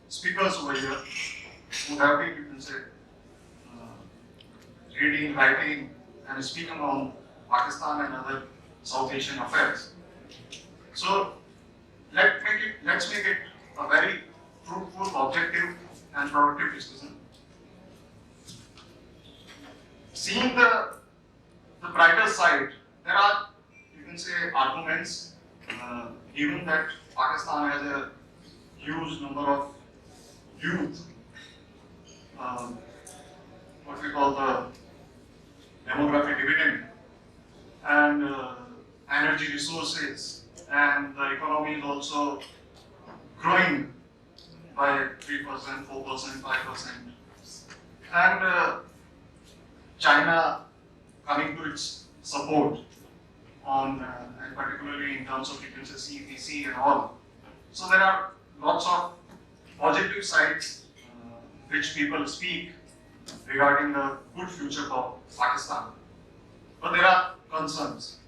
speakers over here who have been, you can say, reading, writing, and speaking on Pakistan and other South Asian affairs. So let's make it a very fruitful, objective, and productive discussion. Seeing the brighter side, there are, you can say, arguments given that Pakistan has a huge number of youth, what we call the demographic dividend, and energy resources, and the economy is also growing by 3%, 4%, 5%. And China coming to its support on, and particularly in terms of, you can say, CPC and all. So there are lots of positive sides which people speak regarding the good future for Pakistan. But there are concerns,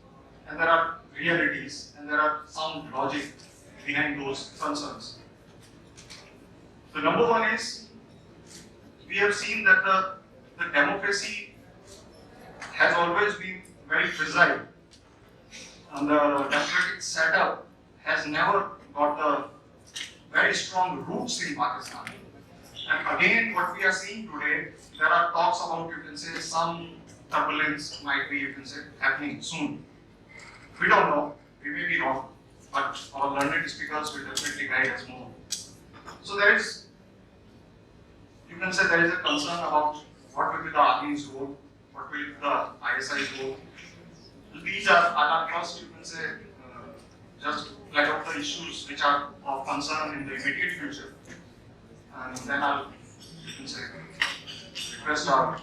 and there are realities, and there are sound logic behind those concerns. The number one is, we have seen that the democracy has always been very fragile, and the democratic setup has never got the very strong roots in Pakistan. And again, what we are seeing today, there are talks about, you can say, some turbulence might be, you can say, happening soon. We don't know, we may be wrong, but our learned speakers will definitely guide us more. So there is, you can say, there is a concern about what will be the army's role, what will be the ISI's role. These are first, you can say, just flag out the issues which are of concern in the immediate future. And then I'll, you can say, request our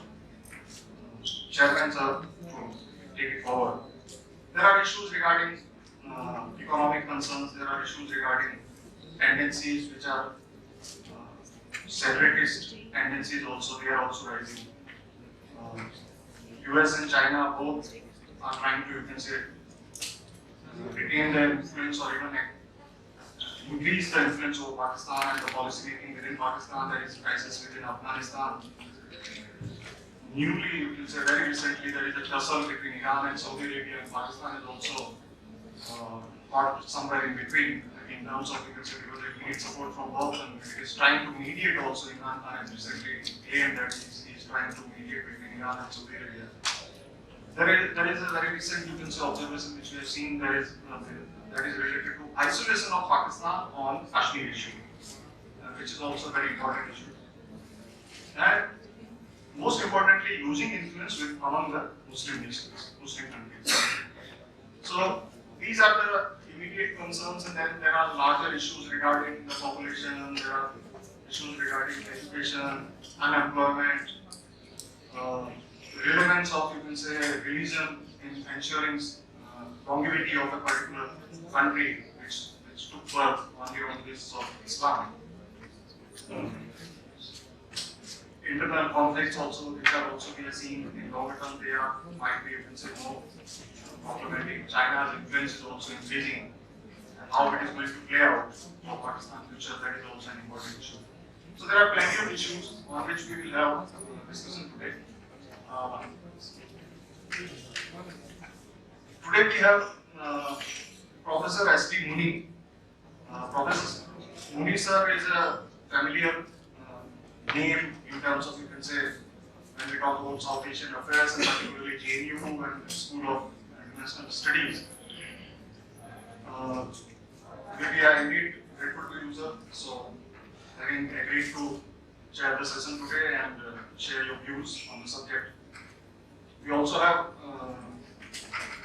chairman sir to take it forward. There are issues regarding economic concerns, there are issues regarding tendencies which are separatist tendencies also, they are also rising. US and China both are trying to, you can say, retain their influence or even increase the influence over Pakistan and the policy making within Pakistan. There is crisis within Afghanistan. Newly, you can say, very recently, there is a tussle between Iran and Saudi Arabia, and Pakistan is also caught somewhere in between in terms of, you can say, because it needs support from both, and it is trying to mediate also. Imran Khan has recently claimed that he is trying to mediate between Iran and Saudi Arabia. There is a very recent, you can say, observation which we have seen that is related to isolation of Pakistan on Kashmir issue, which is also a very important issue. And most importantly, using influence among the Muslim nations, Muslim countries. So these are the immediate concerns, and then there are larger issues regarding the population, there are issues regarding education, unemployment, relevance of, you can say, religion in ensuring longevity of a particular country which took birth only on the basis of Islam. Internal conflicts also, which are also we are seeing in longer term, they are might be, you can say, more problematic. China's influence is also increasing, and how it is going to play out for Pakistan's future, that is also an important issue. So there are plenty of issues on which we will have discussion today. Today we have Professor S.T. Muni. Professor Muni sir is a familiar name in terms of, you can say, when we talk about South Asian affairs, and particularly JNU and the School of International Studies. We are indeed grateful to you, sir. So, having agreed to chair the session today and share your views on the subject. We also have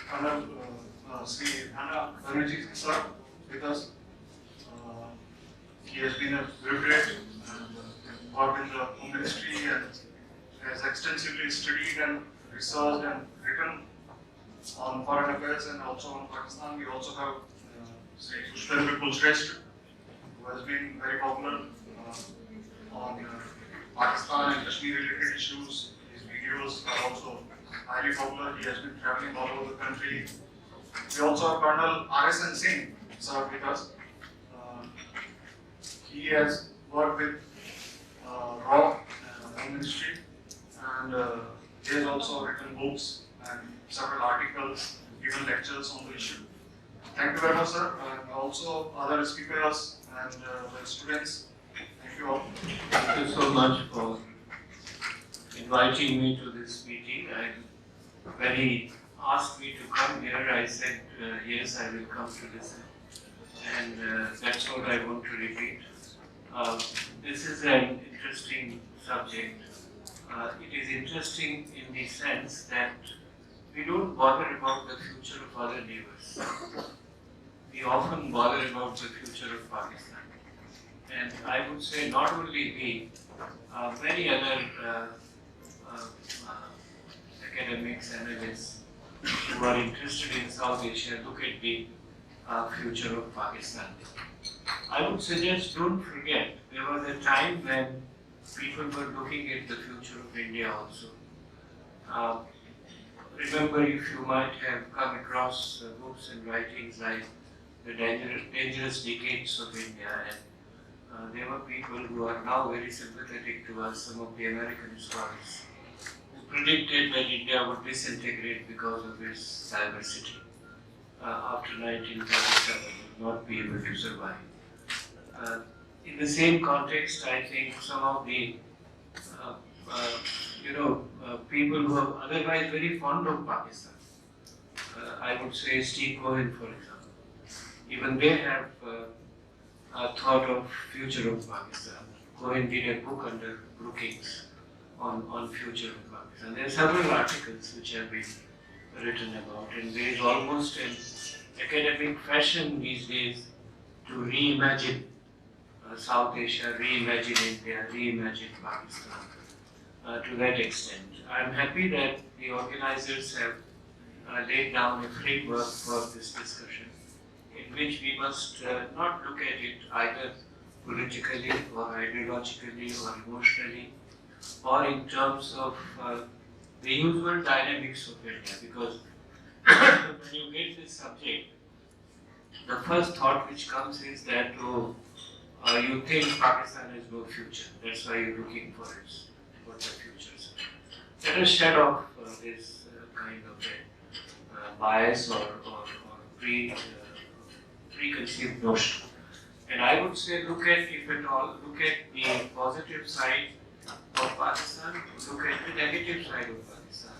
Colonel Sri Dhana Banerjee sir with us. He has been a bureaucrat and worked in the Home Ministry and has extensively studied and researched and written on foreign affairs and also on Pakistan. We also have Sri Pushpendra Kulshrestha, who has been very popular on Pakistan and Kashmir related issues. His videos are also highly popular. He has been traveling all over the country. We also have Colonel R.S.N. Singh, sir, with us. He has work with RAW Home Ministry, and he has also written books and several articles, given lectures on the issue. Thank you very much, sir, and also other speakers and the students. Thank you all. Thank you so much for inviting me to this meeting. When he asked me to come here, I said, yes, I will come to listen. And that's what I want to repeat. This is an interesting subject. It is interesting in the sense that we don't bother about the future of other neighbors. We often bother about the future of Pakistan. And I would say not only we, many other academics, analysts who are interested in South Asia look at the future of Pakistan. I would suggest don't forget there was a time when people were looking at the future of India also. Remember, if you might have come across books and writings like The Dangerous Decades of India, and there were people who are now very sympathetic to us, some of the American scholars, who predicted that India would disintegrate because of its diversity after 1947, would not be able to survive. In the same context, I think some of the people who are otherwise very fond of Pakistan, I would say Steve Cohen, for example, even they have thought of future of Pakistan. Cohen did a book under Brookings on future of Pakistan. There are several articles which have been written about, and there is almost an academic fashion these days to reimagine South Asia, reimagine India, reimagine Pakistan to that extent. I am happy that the organizers have laid down a framework for this discussion, in which we must not look at it either politically or ideologically or emotionally or in terms of the usual dynamics of India, because when you get this subject, the first thought which comes is that you think Pakistan has no future, that's why you're looking for the futures. Let us shed off this kind of a bias or preconceived notion. And I would say look at, if at all, look at the positive side of Pakistan, look at the negative side of Pakistan.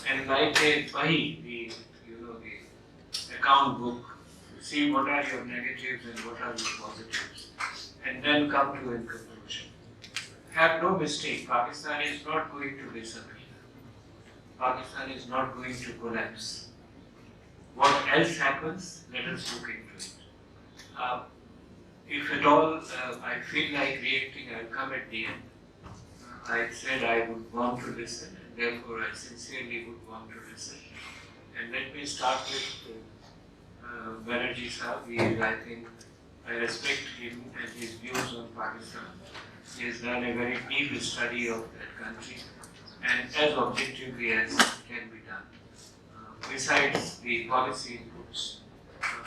And like a Bahi, the account book, see what are your negatives and what are your positives, and then come to a conclusion. Have no mistake, Pakistan is not going to disappear. Pakistan is not going to collapse. What else happens, let us look into it. If at all I feel like reacting, I'll come at the end. I said I would want to listen, and therefore I sincerely would want to listen. And let me start with Banerjee Sahib. I think I respect him and his views on Pakistan. He has done a very deep study of that country, and as objectively as can be done. Besides the policy inputs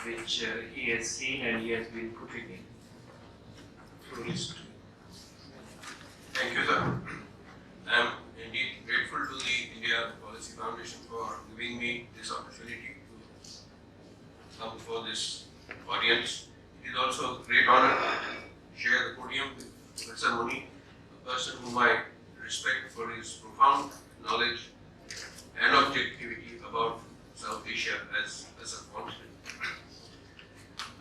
which he has seen and he has been putting in through history. Thank you, sir. I am indeed grateful to the India Policy Foundation for giving me this opportunity to come before this audience. It is also a great honor to share the podium with Professor Muni, a person whom I respect for his profound knowledge and objectivity about South Asia as a continent.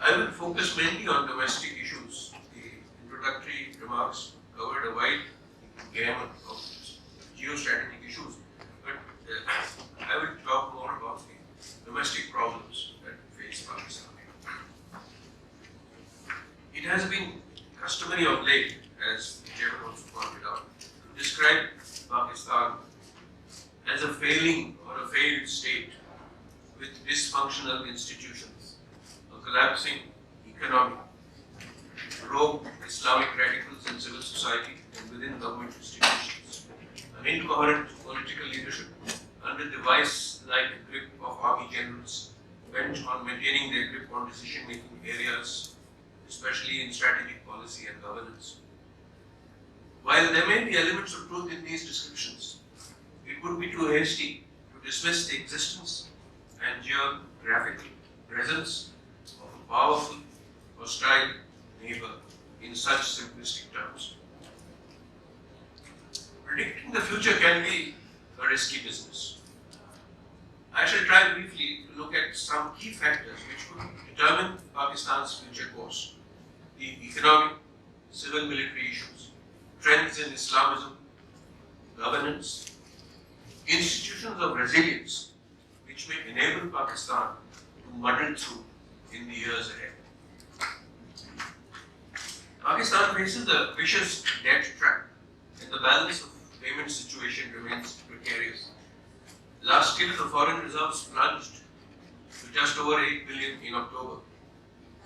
I will focus mainly on domestic issues. The introductory remarks covered a wide gamut of geostrategic issues, but I will talk more about the domestic problems that face Pakistan. It has been customary of late, as the chairman also pointed out, to describe Pakistan as a failing or a failed state with dysfunctional institutions, a collapsing economy, rogue Islamic radicals in civil society and within government institutions, an incoherent political leadership under the vice-like grip of army generals bent on maintaining their grip on decision-making areas, especially in strategic policy and governance, While there may be elements of truth in these descriptions, it would be too hasty to dismiss the existence and geographical presence of a powerful, hostile neighbor in such simplistic terms. Predicting the future can be a risky business. I shall try briefly to look at some key factors which could determine Pakistan's future course: the economic, civil military issues, trends in Islamism, governance, institutions of resilience which may enable Pakistan to muddle through in the years ahead. Pakistan faces a vicious debt trap and the balance of payment situation remains precarious. Last year, the foreign reserves plunged to just over 8 billion in October.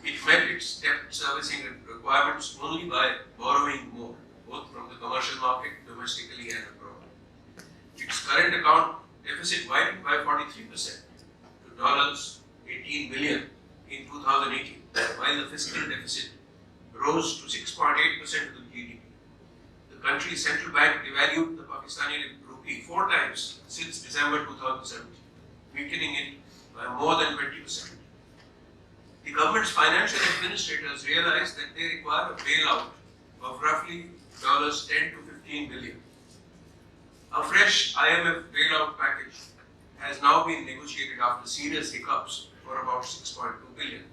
It met its debt servicing requirements only by borrowing more, both from the commercial market, domestically and abroad. Its current account deficit widened by 43% to $18 billion in 2018, while the fiscal deficit rose to 6.8% of the GDP. The country's central bank devalued the Pakistani rupee 4 times since December 2017, weakening it by more than 20%. The government's financial administrators realized that they require a bailout of roughly $10 to $15 billion. A fresh IMF bailout package has now been negotiated after serious hiccups for about $6.2 billion.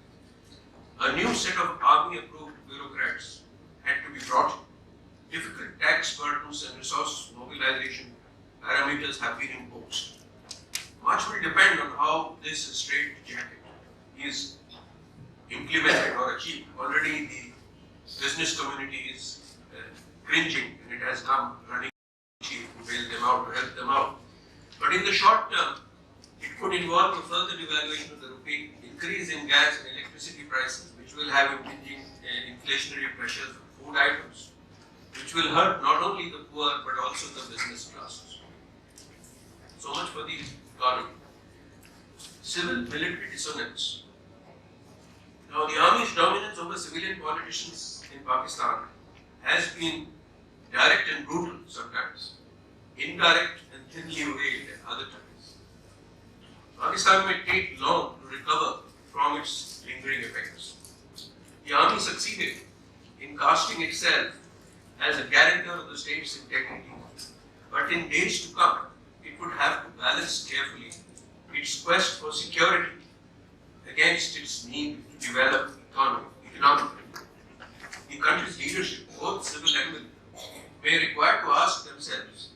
A new set of army-approved bureaucrats had to be brought in. Difficult tax burdens and resource mobilization parameters have been imposed. Much will depend on how this straitjacket is implemented or achieved. Already the business community is cringing and it has come running chief to bail them out, to help them out. But in the short term, it could involve a further devaluation of the rupee, increase in gas and electricity prices, which will have impinging inflationary pressures on food items, which will hurt not only the poor but also the business classes. So much for the economy. Civil military dissonance. Now, the army's dominance over civilian politicians in Pakistan has been direct and brutal sometimes, indirect and thinly veiled at other times. Pakistan may take long to recover from its lingering effects. The army succeeded in casting itself as a guarantor of the state's integrity, but in days to come, it would have to balance carefully its quest for security against its need to develop economically. The country's leadership, both civil and military, may require to ask themselves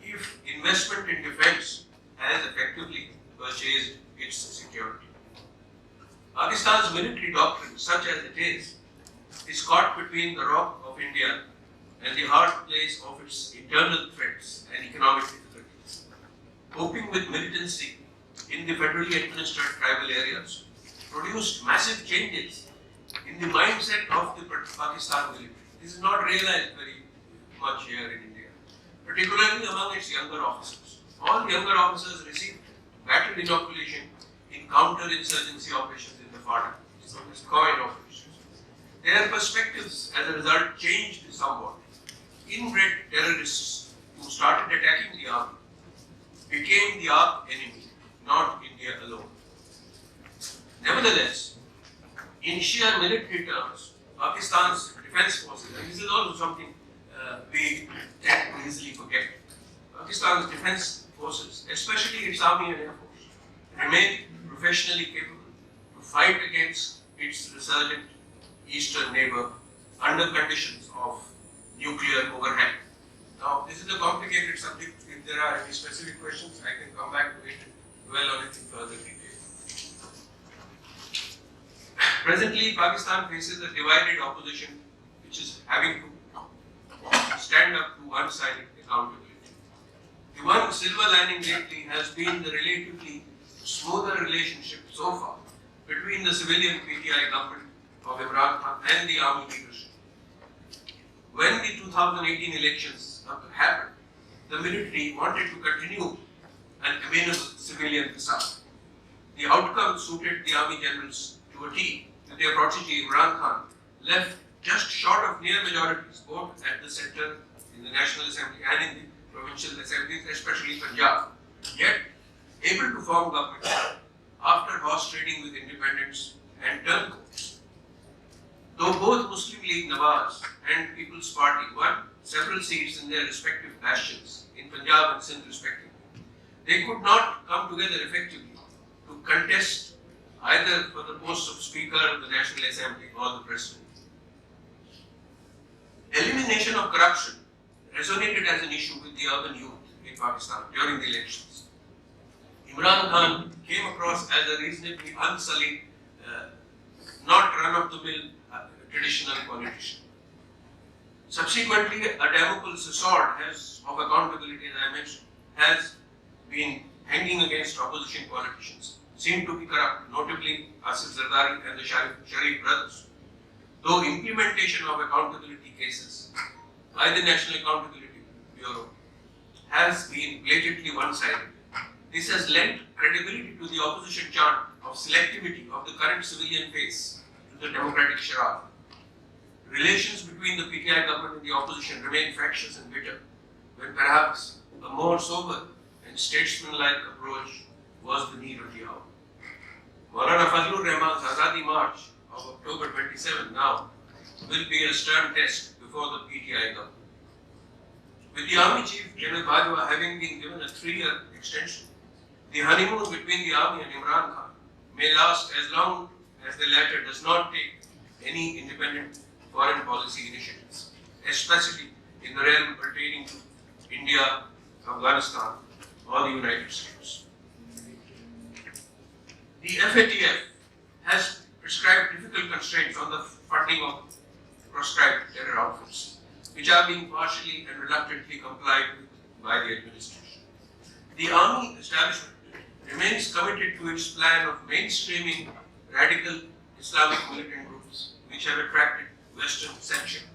if investment in defense has effectively purchased its security. Pakistan's military doctrine, such as it is caught between the rock of India and the hard place of its internal threats and economic difficulties. Coping with militancy in the federally administered tribal areas produced massive changes in the mindset of the Pakistan military. This is not realized very much here in India, particularly among its younger officers. All younger officers received battle inoculation in counter-insurgency operations in the FATA, so this coin operations. Their perspectives as a result changed somewhat. Inbred terrorists who started attacking the army became the arch enemy, not India alone. Nevertheless, in sheer military terms, Pakistan's defense forces, and this is also something we tend to easily forget, Pakistan's defense forces, especially its army and air force, remain professionally capable to fight against its resurgent eastern neighbor under conditions of nuclear overhang. Now, this is a complicated subject. If there are any specific questions, I can come back to it, dwell on it in further detail. Presently, Pakistan faces a divided opposition which is having to stand up to one-sided accountability. The one silver lining lately has been the relatively smoother relationship so far between the civilian PTI government of Imran Khan and the army leadership. When the 2018 elections happened, the military wanted to continue an amenable civilian facade. The outcome suited the army generals to a T, with their protege Imran Khan left just short of near majorities both at the center, in the National Assembly and in the provincial assemblies, especially Punjab, yet able to form government after horse trading with independents and turncoats. Though both Muslim League Nawaz and People's Party won several seats in their respective bastions in Punjab and Sindh respectively, they could not come together effectively to contest either for the post of Speaker of the National Assembly or the President. Elimination of corruption resonated as an issue with the urban youth in Pakistan during the elections. Imran Khan came across as a reasonably unsullied, not run-of-the-mill traditional politician. Subsequently, a Damocles sword of accountability, as I mentioned, has been hanging against opposition politicians, seem to be corrupt, notably Asif Zardari and the Sharif brothers. Though implementation of accountability cases by the National Accountability Bureau has been blatantly one-sided, this has lent credibility to the opposition chant of selectivity of the current civilian face to the democratic charade. Relations between the PTI government and the opposition remain fractious and bitter, when perhaps a more sober and statesmanlike approach was the need of the hour. Maulana Fazlur Rahman's Azadi March of October 27 now will be a stern test before the PTI government. With the Army Chief General Bajwa having been given a 3-year extension, the honeymoon between the Army and Imran Khan may last as long as the latter does not take any independent foreign policy initiatives, especially in the realm pertaining to India, Afghanistan, or the United States. The FATF has prescribed difficult constraints on the funding of proscribed terror outfits, which are being partially and reluctantly complied with by the administration. The army establishment remains committed to its plan of mainstreaming radical Islamic militant groups, which have attracted Western censure.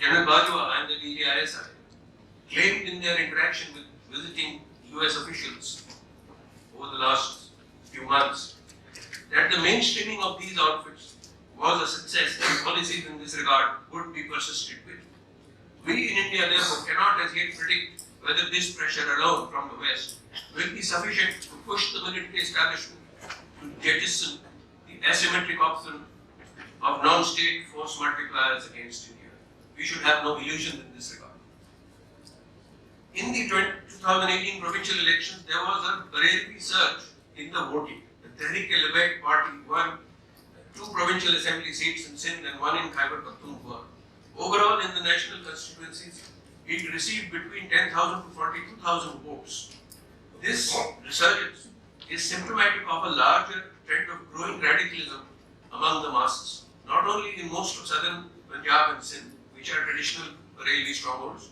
General Bajwa and the DJISI claimed in their interaction with visiting US officials over the last few months that the mainstreaming of these outfits was a success and policies in this regard would be persisted with. We in India therefore cannot as yet predict whether this pressure alone from the West will be sufficient to push the military establishment to jettison the asymmetric option of non-state force multipliers against India. We should have no illusions in this regard. In the 2018 provincial elections, there was a Barelvi surge in the voting. The Tehreek-e-Labbaik party won 2 provincial assembly seats in Sindh and 1 in Khyber Pakhtunkhwa. Overall, in the national constituencies, it received between 10,000 to 42,000 votes. This resurgence is symptomatic of a larger trend of growing radicalism among the masses, not only in most of southern Punjab and Sindh, which are traditional Barelvi strongholds,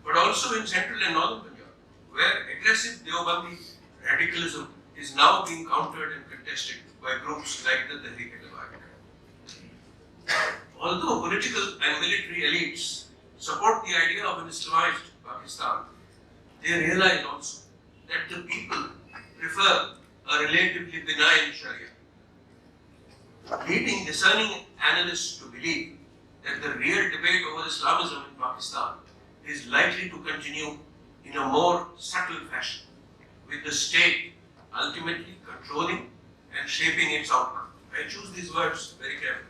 but also in central and northern Punjab, where aggressive Deobandi radicalism is now being countered and contested by groups like the Tehreek-e-Labbaik. Although political and military elites support the idea of an Islamized Pakistan, they realize also that the people prefer a relatively benign Sharia, leading discerning analysts to believe that the real debate over Islamism in Pakistan is likely to continue in a more subtle fashion, with the state ultimately controlling and shaping its outcome. I choose these words very carefully.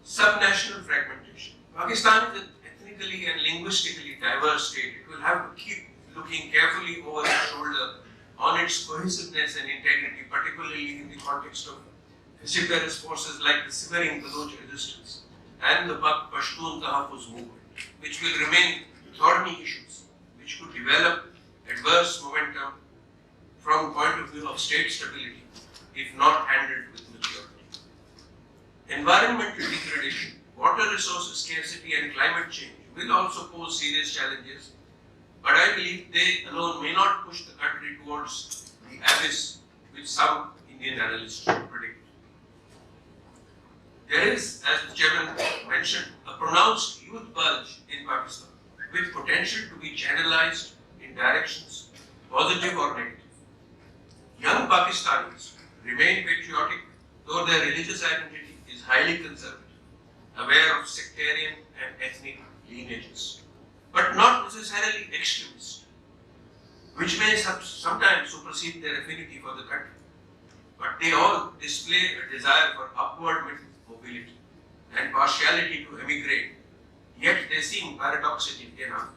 Subnational fragmentation. Pakistan is an ethnically and linguistically diverse state. It will have to keep looking carefully over its shoulder on its cohesiveness and integrity, particularly in the context of vociferous forces like the simmering Baloch resistance and the Pashtun Tahaffuz movement, which will remain thorny issues which could develop adverse momentum from point of view of state stability if not handled with maturity. Environmental degradation, water resource scarcity and climate change will also pose serious challenges, but I believe they alone may not push the country towards the abyss which some Indian analysts predict. There is, as the chairman mentioned, a pronounced youth bulge in Pakistan with potential to be channelized in directions positive or negative. Young Pakistanis remain patriotic, though their religious identity is highly conservative. aware of sectarian and ethnic lineages, but not necessarily extremist, which may sometimes supersede their affinity for the country. But they all display a desire for upward mobility and partiality to emigrate, yet they seem paradoxically enough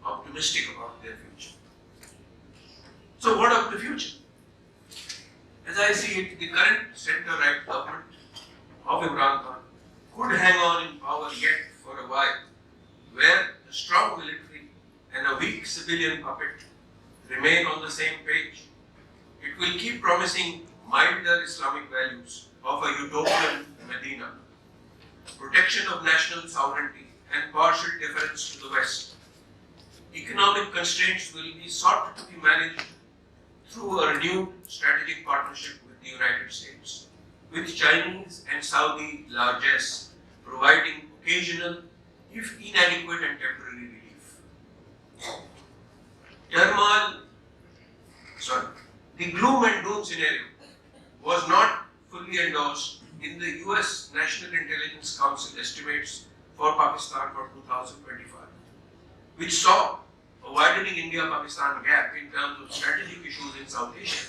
optimistic about their future. So what of the future? As I see it, the current centre-right government of Imran Khan could hang on in power yet for a while, where the strong military and a weak civilian puppet remain on the same page. It will keep promising milder Islamic values of a utopian Medina, protection of national sovereignty and partial deference to the West. Economic constraints will be sought to be managed through a renewed strategic partnership with the United States, with Chinese and Saudi largesse providing occasional, if inadequate and temporary relief. The gloom and doom scenario was not fully endorsed in the US National Intelligence Council estimates for Pakistan for 2025, which saw a widening India-Pakistan gap in terms of strategic issues in South Asia.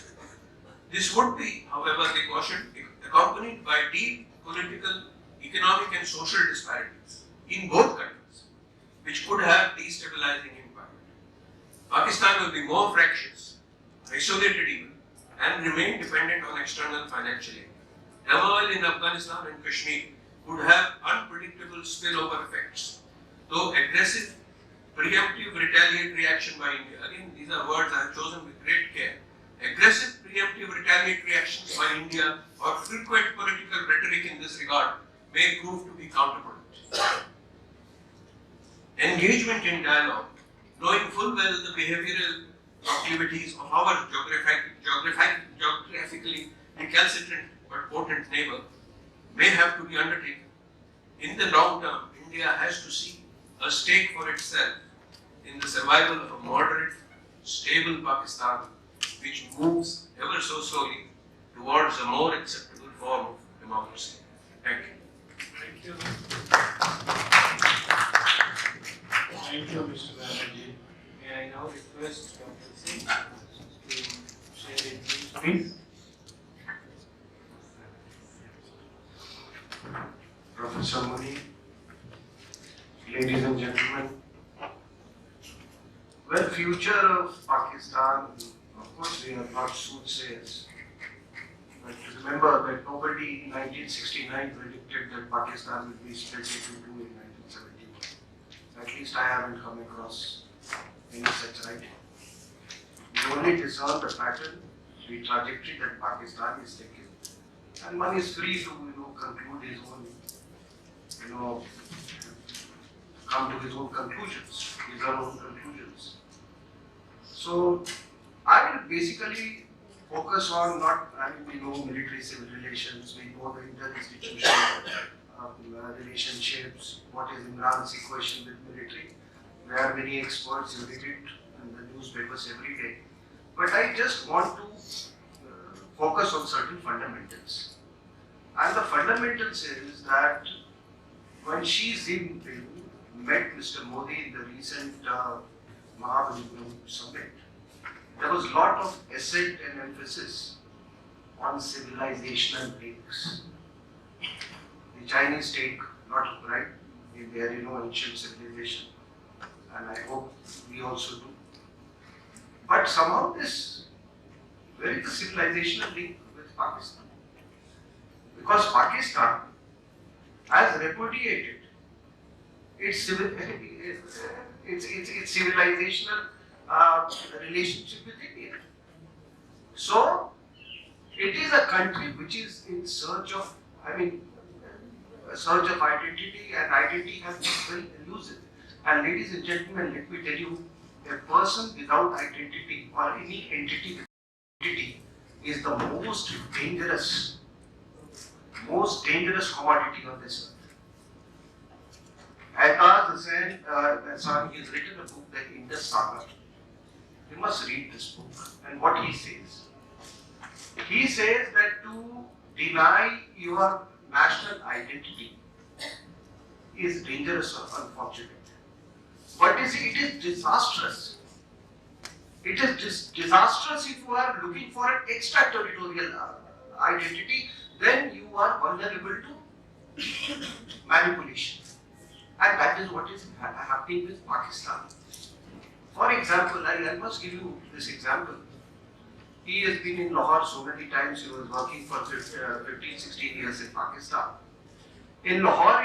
This would be, however, they cautioned, accompanied by deep political, economic and social disparities in both countries, which could have destabilizing impact. Pakistan will be more fractious, isolated even, and remain dependent on external financial aid. Turmoil in Afghanistan and Kashmir could have unpredictable spillover effects, though aggressive, preemptive, retaliatory action by India. Again, these are words I have chosen with great care. Aggressive, preemptive, retaliatory actions by India or frequent political rhetoric in this regard may prove to be counterproductive. Engagement in dialogue, knowing full well the behavioral proclivities of our geographically recalcitrant but potent neighbor, may have to be undertaken. In the long term, India has to see a stake for itself in the survival of a moderate, stable Pakistan, which moves ever so slowly towards a more acceptable form of democracy. Thank you. Thank you. Thank you, Mr. Banerjee. May I now request Dr. Singh to share his views, please? Professor Muni, ladies and gentlemen, well, future of Pakistan, of course we are not soothsayers, but remember that nobody in 1969 predicted that Pakistan would be split into two in 1971. At least I haven't come across any such idea. We only discern the pattern, the trajectory that Pakistan is taking, and one is free to conclude his own, come to his own conclusions, his own conclusions. So I will basically focus on military civil relations, we know the interinstitutional relationships, what is Imran's equation with military. There are many experts, you read it in the newspapers every day. But I just want to focus on certain fundamentals. And the fundamentals is that when Xi Jinping met Mr. Modi in the recent Mahabalipuram summit, there was a lot of accent and emphasis on civilizational links. The Chinese take not right in their ancient civilization, and I hope we also do. But somehow where is the civilizational link with Pakistan? Because Pakistan has repudiated its civilizational relationship with India. So it is a country which is in search of, a search of identity, and identity has been very elusive. And ladies and gentlemen, let me tell you, a person without identity or any entity with identity is the most dangerous commodity on this earth. Aitaz Hussain Hassan has written a book, The Indus Saga. You must read this book. And what he says that to deny your national identity is dangerous or unfortunate. But it is disastrous. It is disastrous if you are looking for an extraterritorial identity, then you are vulnerable to manipulation. And that is what is happening with Pakistan. For example, I must give you this example. He has been in Lahore so many times, he was working for 15, 16 years in Pakistan. In Lahore,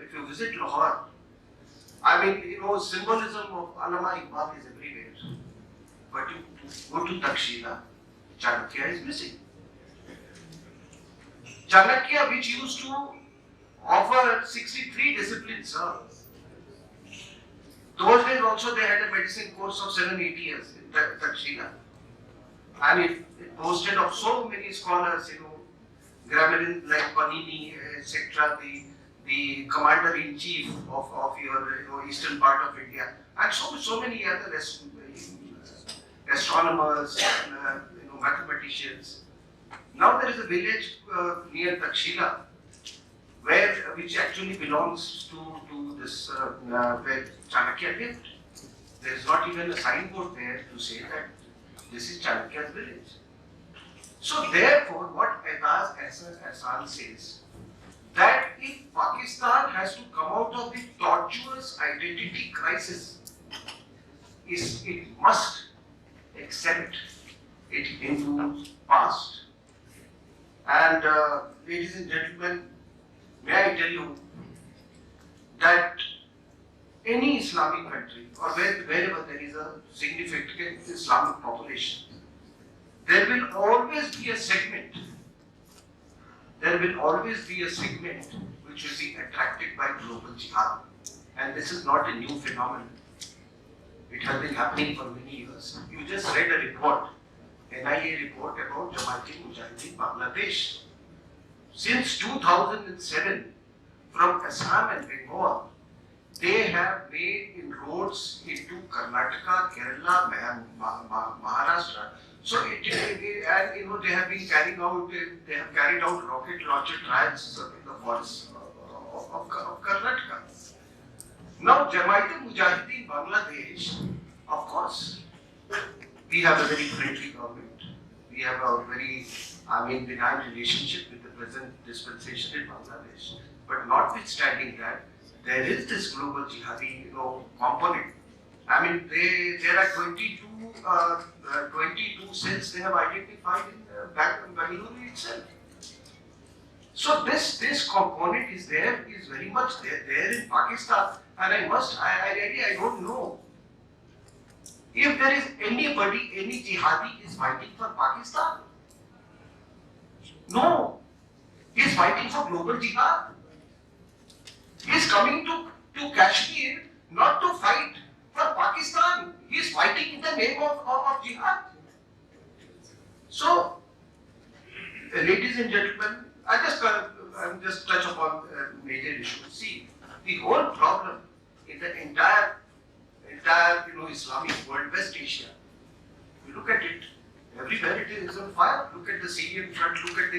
if you visit Lahore, I mean, symbolism of Allama Iqbal is everywhere. But you go to Takshila, Chanakya is missing. Chanakya, which used to offer 63 disciplines, those days also they had a medicine course of 7-8 years in Takshila. And it boasted of so many scholars, grammarians like Panini, etc., the commander-in-chief of your eastern part of India, and so many other astronomers, mathematicians. Now there is a village near Takshila, which actually belongs to this where Chanakya lived. There is not even a signboard there to say that this is Chanakya's village. So therefore, what Aitaz Ahsan says, that if Pakistan has to come out of the tortuous identity crisis, it must accept its Hindu past. And ladies and gentlemen, may I tell you that any Islamic country or wherever there is a significant Islamic population, there will always be a segment. There will always be a segment which will be attracted by global jihad. And this is not a new phenomenon. It has been happening for many years. You just read a report, NIA report about Jamaat-e-Mujahideen Bangladesh. Since 2007, from Assam and Bengal, they have made inroads into Karnataka, Kerala, Maharashtra. So they have been carried out rocket launcher trials in the forests of Karnataka. Now, Jamaat-e-Mujahideen Bangladesh, of course, we have a very friendly government. We have a very, benign relationship with the present dispensation in Bangladesh. But notwithstanding that, there is this global jihadi, component. There are 22 cells they have identified in Bangalore itself. So this component is very much there in Pakistan, and I don't know if there is any jihadi is fighting for Pakistan. No, he is fighting for global jihad. He is coming to Kashmir not to fight for Pakistan. He is fighting in the name of jihad. So, ladies and gentlemen, I'll just touch upon major issues. See, the whole problem in the entire Islamic world, West Asia, you look at it, everywhere it is on fire. Look at the Syrian front, look at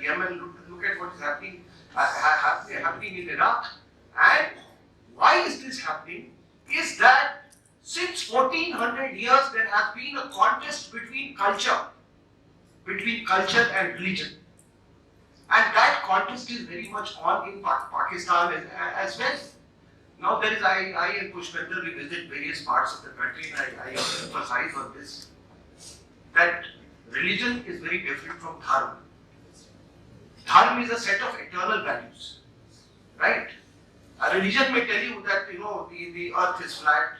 Yemen, look at what is happening in Iraq. And why is this happening? Is that since 1400 years there has been a contest between culture and religion. And that contest is very much on in Pakistan as well. Now there is, I and Pushpender, we visit various parts of the country, and I emphasize on this, that religion is very different from dharma. Dharma is a set of eternal values, right? A religion may tell you that, the earth is flat.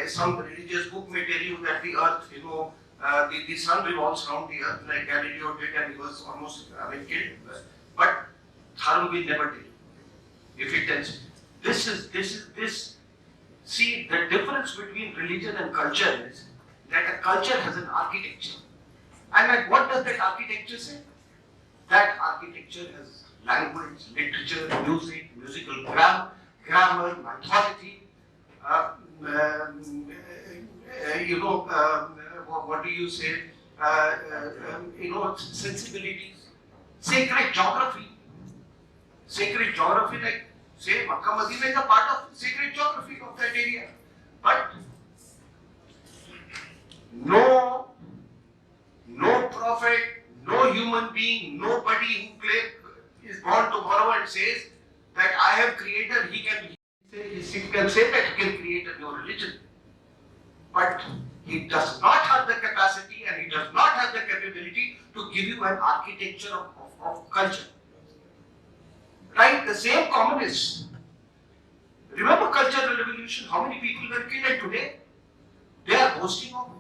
Some religious book may tell you that the earth, the sun revolves around the earth like Galileo did, and he was almost, killed. But dharma will never tell you. If it tells you, this. See, the difference between religion and culture is that a culture has an architecture. And what does that architecture say? That architecture has language, literature, music, musical grammar, mythology, what do you say? Sensibilities, sacred geography, like say Makkah Madinah is a part of sacred geography of that area. But no prophet, no human being, nobody who is born tomorrow and says that I have created, he can say that he can create a new religion. But he does not have the capacity and he does not have the capability to give you an architecture of culture. Right? The same communists. Remember Cultural Revolution? How many people were killed? And today they are boasting of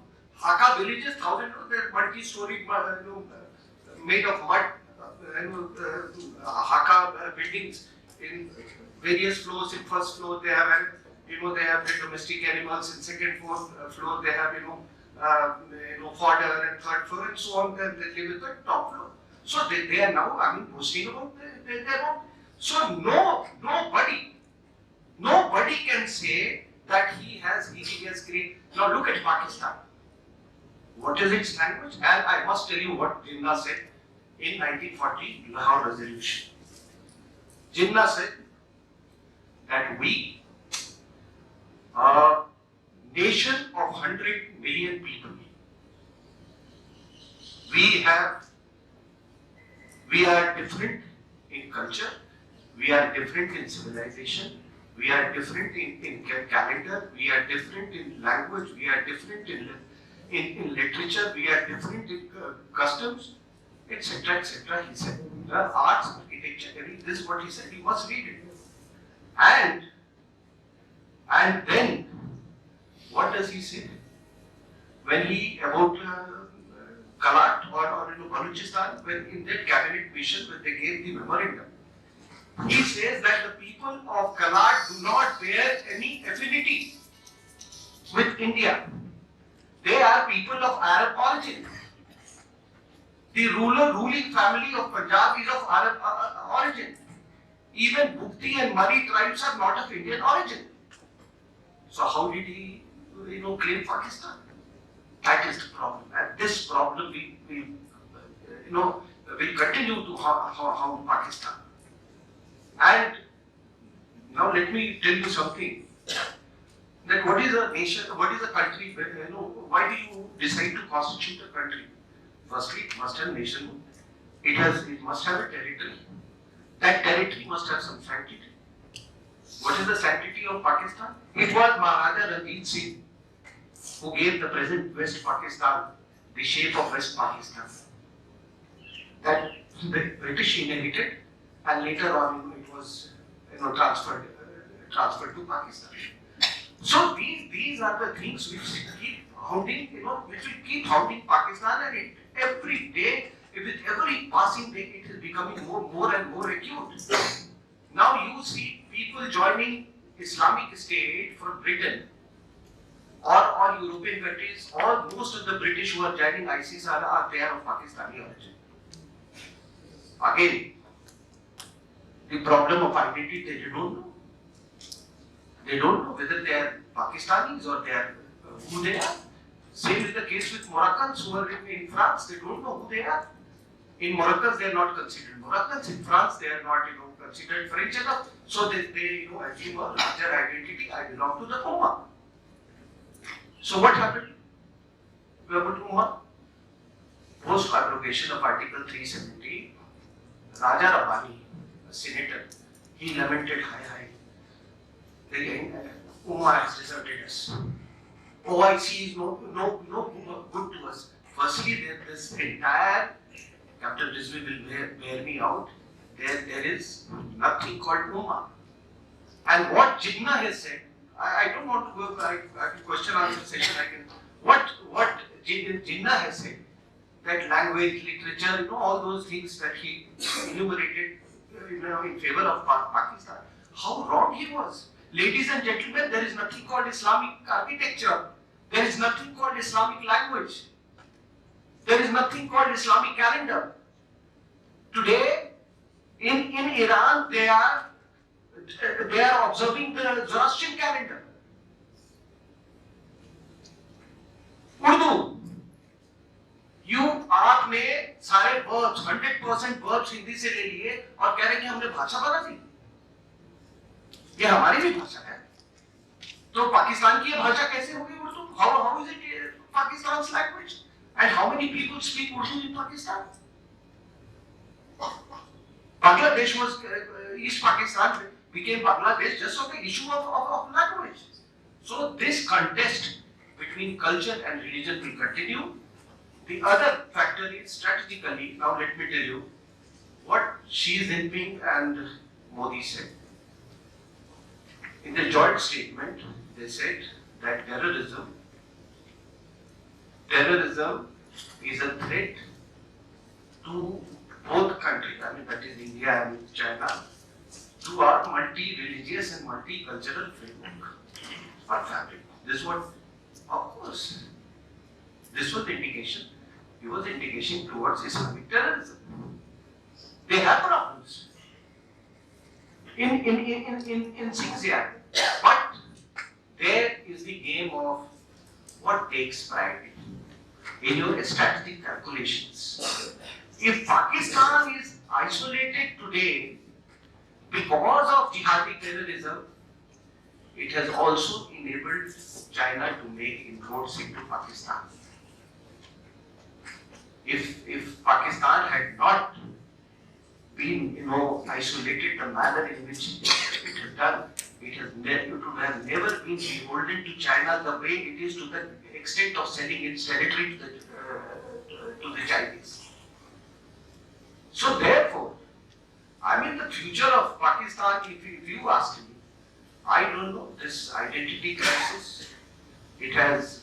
Hakka villages, they're multi-story, made of mud, Hakka buildings in various floors. In first floor they have, they have the domestic animals. In second, fourth floor they have, fodder, and third floor and so on. They live at the top floor. So they are now, boasting about their own. So nobody can say that he has created. Now look at Pakistan. What is its language? And I must tell you what Jinnah said in 1940 Lahore Resolution. Jinnah said that we, a nation of 100 million people, we are different in culture, we are different in civilization, we are different in calendar, we are different in language, we are different in literature, we are different in customs, etc., etc. He said, arts, architecture, this is what he said. You must read it. And then, what does he say? When he about Kalat or Balochistan, when in that cabinet mission, when they gave the memorandum, he says that the people of Kalat do not bear any affinity with India. They are people of Arab origin. The ruling family of Punjab is of Arab origin. Even Bhukti and Mari tribes are not of Indian origin. So how did he, claim Pakistan? That is the problem. And this problem will continue to harm Pakistan. And now let me tell you something. That what is a nation, what is a country, why do you decide to constitute a country? Firstly, it must have nationhood. It must have a territory. That territory must have some sanctity. What is the sanctity of Pakistan? It was Maharaja Ranjit Singh who gave the present West Pakistan the shape of West Pakistan. That the British inherited, and later on it was transferred to Pakistan. So these are the things which keep hounding, which will keep hounding Pakistan, and every day, with every passing day, it is becoming more and more acute. Now you see people joining Islamic State from Britain or European countries, or most of the British who are joining ISIS are there of Pakistani origin. Again, the problem of identity, they don't know. They don't know whether they are Pakistanis or they are who they are. Same is the case with Moroccans who are in France. They don't know who they are. In Moroccans, they are not considered Moroccans. In France, they are not considered French enough. So they assume a larger identity. I belong to the Ummah. So what happened? We have to Ummah. Post abrogation of Article 370, Raja Rabbani, a senator, he lamented, hi. The Ummah has deserted us. OIC is no good to us. Firstly, this entire, Captain Rizvi will bear me out, there is nothing called Ummah. And what Jinnah has said, I don't want to go, I can question answer session, what Jinnah has said, that language, literature, all those things that he enumerated in favor of Pakistan, how wrong he was. Ladies and gentlemen, there is nothing called Islamic architecture. There is nothing called Islamic language. There is nothing called Islamic calendar. Today, in Iran, they are observing the Zoroastrian calendar. Urdu. आपने सारे verbs 100% verbs Hindi से ले लिए और कह रहे हैं कि हमने भाषा बना दी. ये हमारी भी भाषा है। तो पाकिस्तान की ये भाषा कैसे होगी Urdu? How is it Pakistan's language? And how many people speak Urdu in Pakistan? Bangladesh was East Pakistan became Bangladesh just on the issue of language. So this contest between culture and religion will continue. The other factor is strategically. Now let me tell you what Xi Jinping and Modi said. In the joint statement, they said that terrorism is a threat to both countries, I mean that is India and China, to our multi-religious and multicultural framework or fabric. This was, of course, this was the indication. It was indication towards Islamic terrorism. They have problems in Xinjiang, but there is the game of what takes priority in your strategic calculations. If Pakistan is isolated today because of jihadi terrorism, it has also enabled China to make inroads into Pakistan. If Pakistan had not been, isolated the manner in which it has done, it would have never been beholden to China the way it is, to the extent of selling its territory to the Chinese. So therefore, I mean the future of Pakistan, if you ask me, I don't know. This identity crisis, it has,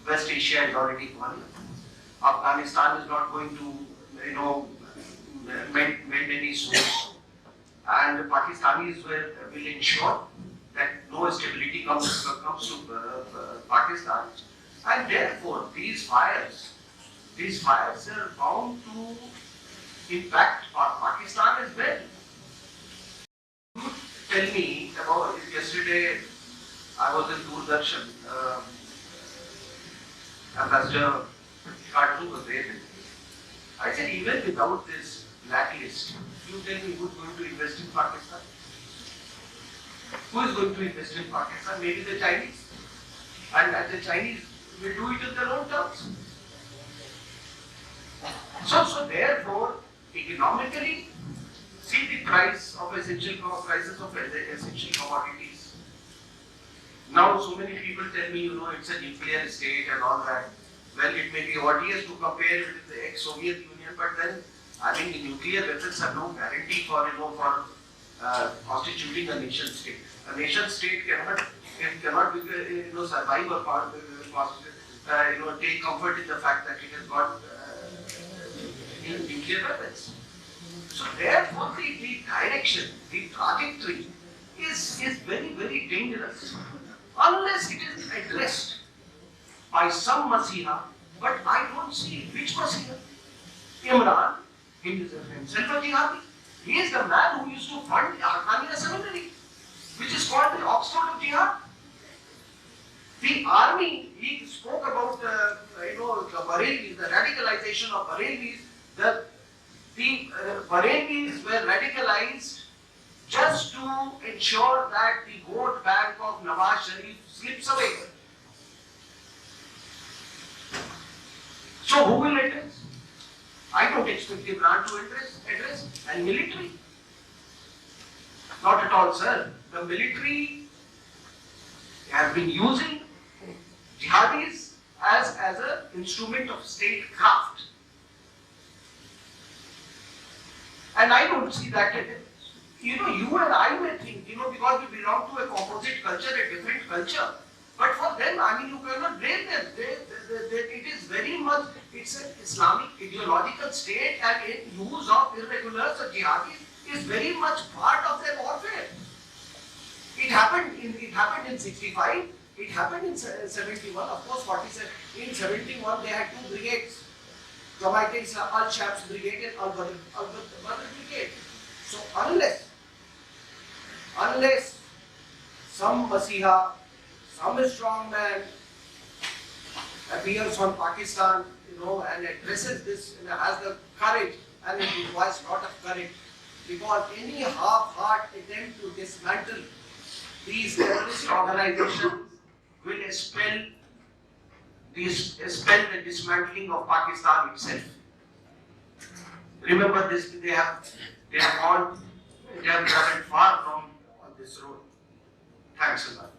West Asia is already gone. Afghanistan is not going to, mend any source. And Pakistanis will ensure that no stability comes to Pakistan. And therefore, these fires are bound to impact Pakistan as well. Tell me about yesterday. I was in Doordarshan. Ambassador Khartoum was there. I said, even without this blacklist, you tell me who's going to invest in Pakistan? Who is going to invest in Pakistan? Maybe the Chinese. And the Chinese will do it in their own terms. So therefore, economically, see the prices of essential commodities. Now so many people tell me, it's a nuclear state and all that. Well, it may be odious to compare with the ex-Soviet Union, but then, I mean, the nuclear weapons are no guarantee for constituting a nation state. A nation state cannot survive or take comfort in the fact that it has got nuclear weapons. So therefore, the direction, the trajectory is very, very dangerous unless it is addressed by some Masiha, but I don't see which Masiha. Imran, he is himself a jihadi. He is the man who used to fund Haqqaniya Seminary, which is called the Oxford of Jihad. The army, he spoke about the Barelvis, the radicalization of Barelvis. The Barelvis were radicalized just to ensure that the vote bank of Nawaz Sharif slips away. So who will address? I don't expect Imran to address. And military? Not at all, sir. The military has been using jihadis as an instrument of statecraft. And I don't see that. You and I may think, because we belong to a composite culture, a different culture. But for them, I mean, you cannot blame them. It is very much, it's an Islamic ideological state, and use of irregulars or jihadis is very much part of their warfare. It happened in 65. It happened in 71. Of course, 47. In 71, they had two brigades. Jamaica Al-Shab's brigade and Al-Badr brigade. So unless some Masiha, some strong man appears on Pakistan, and addresses this, has the courage, and it requires a lot of courage. because any half-hearted attempt to dismantle these terrorist organizations will spell the dismantling of Pakistan itself. Remember this, they have traveled far from on this road. Thanks a lot.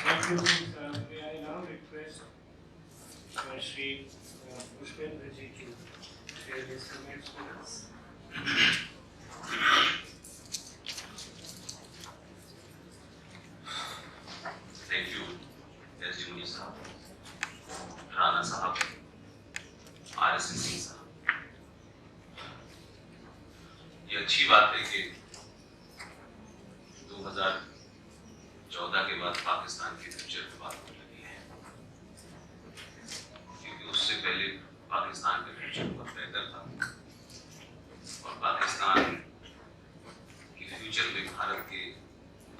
Thank you. May I now request Shri Pushpendra ji to share his comments with us. Thank you, S.G. Muni साहब, राणा साहब, RSS Singh साहब। ये अच्छी बात है कि 2014 के बाद पाकिस्तान के फ्यूचर की बात होने लगी है, क्योंकि उससे पहले पाकिस्तान का फ्यूचर बहुत बेहतर था और पाकिस्तान के फ्यूचर में भारत के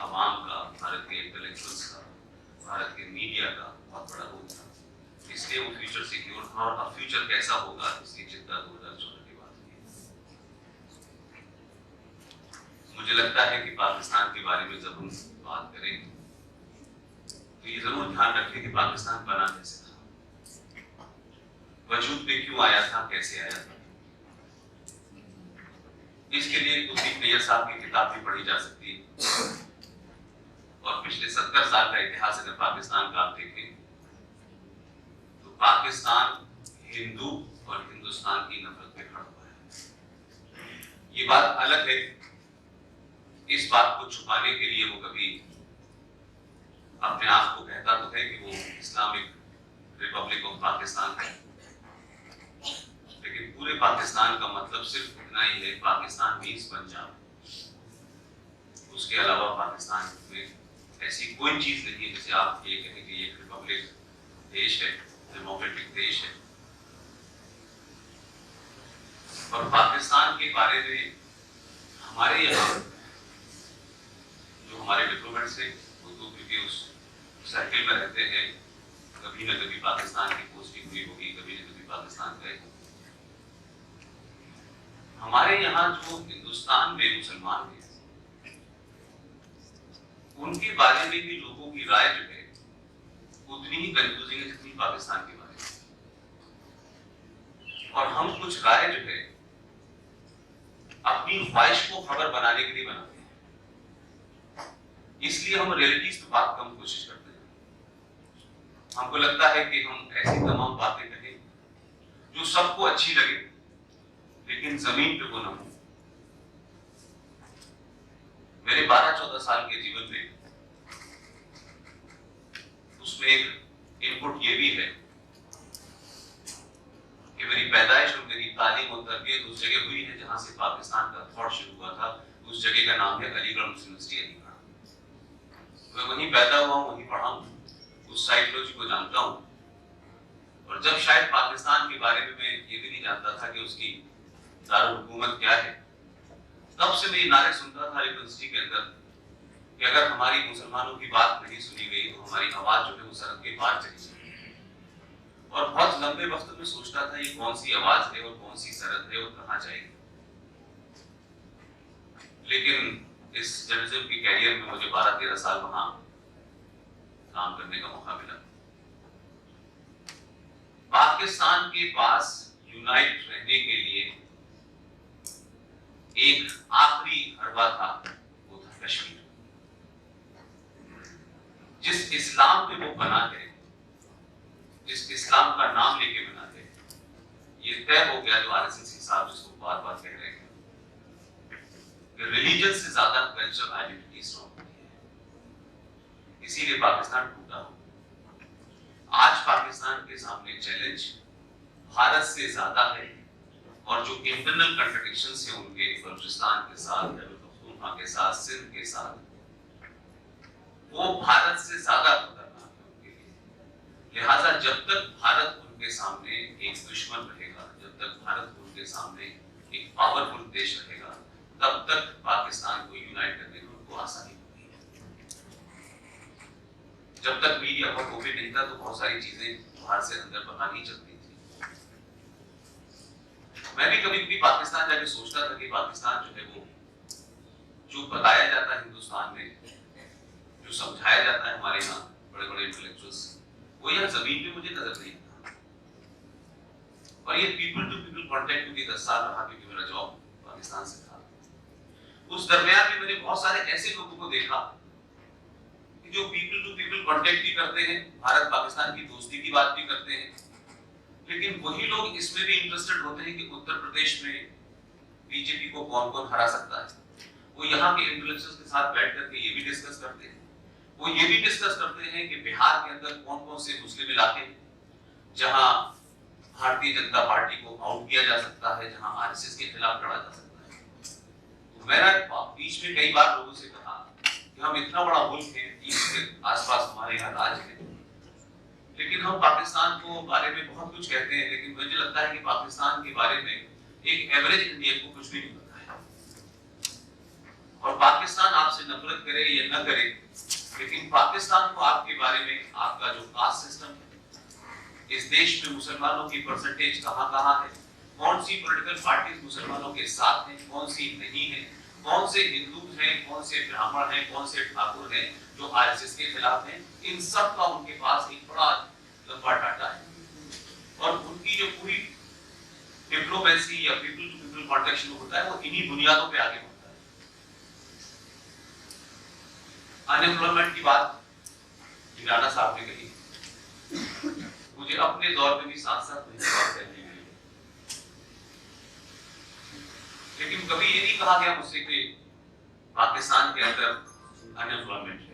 अवाम का, भारत के इंटेलेक्चुअल्स का, भारत के मीडिया का बहुत बड़ा रोल था। इसलिए वो फ्यूचर सिक्योर था और अब फ्यूचर कैसा होगा इसकी चिंता 2014 के बाद हुई। मुझे लगता है कि पाकिस्तान के बारे में जब हम बात करेंगे तो ये जरूर ध्यान रखें कि पाकिस्तान बना कैसे था, वजूद में क्यों आया था, कैसे आया था। इसके लिए कुलदीप नैयर साहब की किताब भी पढ़ी जा सकती है और पिछले 70 साल का इतिहास अगर पाकिस्तान का आप देखें तो पाकिस्तान हिंदू और हिंदुस्तान की नफरत में खड़ा हुआ है। ये बात अलग है, इस बात को छुपाने के लिए वो कभी अपने आप को कहता तो है कि वो इस्लामिक रिपब्लिक ऑफ पाकिस्तान है, लेकिन पूरे पाकिस्तान का मतलब सिर्फ इतना ही है, पाकिस्तान मीन्स पंजाब। उसके अलावा पाकिस्तान में ऐसी कोई चीज नहीं है जिसे आप ये कहें कि एक रिपब्लिक देश है, डेमोक्रेटिक देश है। और पाकिस्तान के बारे में हमारे यहाँ जो हमारे डिप्लोमेट्स हैं वो तो क्योंकि उस सर्किल में रहते हैं, कभी न कभी पाकिस्तान की पोस्टिंग हुई होगी, कभी न कभी पाकिस्तान गए। हमारे यहाँ जो हिंदुस्तान में मुसलमान हैं उनके बारे में भी लोगों की राय जो है उतनी ही कंफ्यूजिंग है जितनी पाकिस्तान के बारे में। और हम कुछ राय जो है अपनी ख्वाहिश को खबर बनाने के लिए बनाते हैं, इसलिए हम रियलिटीज पे बात कम कोशिश करते हैं। हमको लगता है कि हम ऐसी तमाम बातें कहें जो सबको अच्छी लगे लेकिन जमीन पे वो न हो। मेरे 12-14 साल के जीवन में उसमें एक इनपुट ये भी है कि मेरी पैदाइश और मेरी तालीम और तरबियत उस जगह हुई है जहां से पाकिस्तान का थॉट शुरू हुआ था। उस जगह का नाम है अलीगढ़ मुस्लिम यूनिवर्सिटी अलीगढ़। मैं वहीं पैदा हुआ हूँ, वहीं पढ़ा हूँ, उस साइकोलॉजी को जानता हूँ। और जब शायद पाकिस्तान के बारे में मैं ये भी नहीं जानता था कि उसकी दारुल हुकूमत क्या है, तब से मैं ये नारे सुनता था यूनिवर्सिटी के अंदर कि अगर हमारी मुसलमानों की बात नहीं सुनी गई तो हमारी आवाज जो है वो सड़क के पार चली जाएगी। और बहुत लंबे वक्त में सोचता था ये कौन सी आवाज है और कौन सी सड़क है और कहाँ जाएगी। लेकिन इस जर्नलिज्म की कैरियर में मुझे 12-13 साल वहां काम करने का मौका मिला। पाकिस्तान के पास यूनाइट रहने के लिए एक आखिरी हरबा था, वो था कश्मीर। जिस इस्लाम पे वो बना है, जिस इस्लाम का नाम लेके बना है, ये तय हो गया जो RSS साहब जिसको बार बार कह रहे हैं कि रिलीजन से ज्यादा कल्चर आइडेंटिटी स्ट्रॉन्ग होती है। इसीलिए पाकिस्तान टूटा। आज पाकिस्तान के सामने चैलेंज भारत से ज्यादा है और जो इंटरनल कॉन्ट्रडिक्शंस हैं उनके बलूचिस्तान के साथ, पख्तूनख्वा के साथ, सिंध के साथ, वो भारत से ज्यादा खतरनाक है उनके लिए। लिहाजा जब तक भारत उनके सामने एक दुश्मन रहेगा, जब तक भारत उनके सामने एक पावरफुल देश रहेगा, तब तक पाकिस्तान को यूनाइट करने में उनको आसानी होगी। जब तक मीडिया बहुत ओपन नहीं था तो बहुत सारी चीजें बाहर से अंदर पता नहीं चलती थी। मैं भी कभी कभी पाकिस्तान जाके सोचता था कि पाकिस्तान जो है वो जो बताया जाता है हिंदुस्तान में, जो समझाया जाता है हमारे यहाँ बड़े बड़े इंटेलेक्चुअल्स, वो यहाँ जमीन पे मुझे नजर नहीं आता। और ये पीपल टू पीपल कांटेक्ट क्योंकि 10 साल रहा, क्योंकि मेरा जॉब पाकिस्तान से था, उस दरमियान में मैंने बहुत सारे ऐसे लोगों को देखा कि जो पीपल टू पीपल कांटेक्ट भी करते हैं, भारत पाकिस्तान की दोस्ती की बात भी करते हैं, लेकिन वही लोग इसमें भी इंटरेस्टेड होते हैं कि उत्तर प्रदेश में बीजेपी को कौन कौन हरा सकता है। वो यहाँ के इंटेलेक्चुअल्स के साथ बैठ करके ये भी डिस्कस करते हैं, वो ये भी डिस्कस करते हैं कि बिहार के अंदर कौन कौन से मुस्लिम इलाके हैं जहां भारतीय जनता पार्टी को आउट किया जा सकता है, जहां आरएसएस के खिलाफ लड़ा जा सकता है। तो मैंने बीच में कई बार लोगों से कहा कि हम इतना बड़ा मुल्क है, इसके आसपास हमारे यहाँ राज है, लेकिन हम पाकिस्तान को बारे में बहुत कुछ कहते हैं, लेकिन मुझे लगता है कि पाकिस्तान के बारे में एक एवरेज इंडियन को कुछ भी नहीं पता है। और पाकिस्तान आपसे नफरत करे या न करे, लेकिन पाकिस्तान को आपके बारे में, आपका जो कास्ट सिस्टम है, इस देश में मुसलमानों की परसेंटेज कहाँ है, कौन सी पॉलिटिकल पार्टीज मुसलमानों के साथ हैं, कौन सी नहीं है, कौन से हिंदू हैं, कौन से ब्राह्मण हैं, कौन से ठाकुर हैं जो आरएसएस के खिलाफ हैं, इन सब का उनके पास एक बड़ा लंबा डाटा है। और उनकी जो पूरी डिप्लोमेसी या पीपल टू पीपल कॉन्टेक्ट होता है वो इन्हीं बुनियादों पे आगे बढ़ता है। अनएम्प्लॉयमेंट की बात राणा साहब ने कही, मुझे अपने दौर में भी साथ साथ नहीं करनी है, लेकिन कभी ये नहीं कहा गया मुझसे कि पाकिस्तान के अंदर अनएम्प्लॉयमेंट है,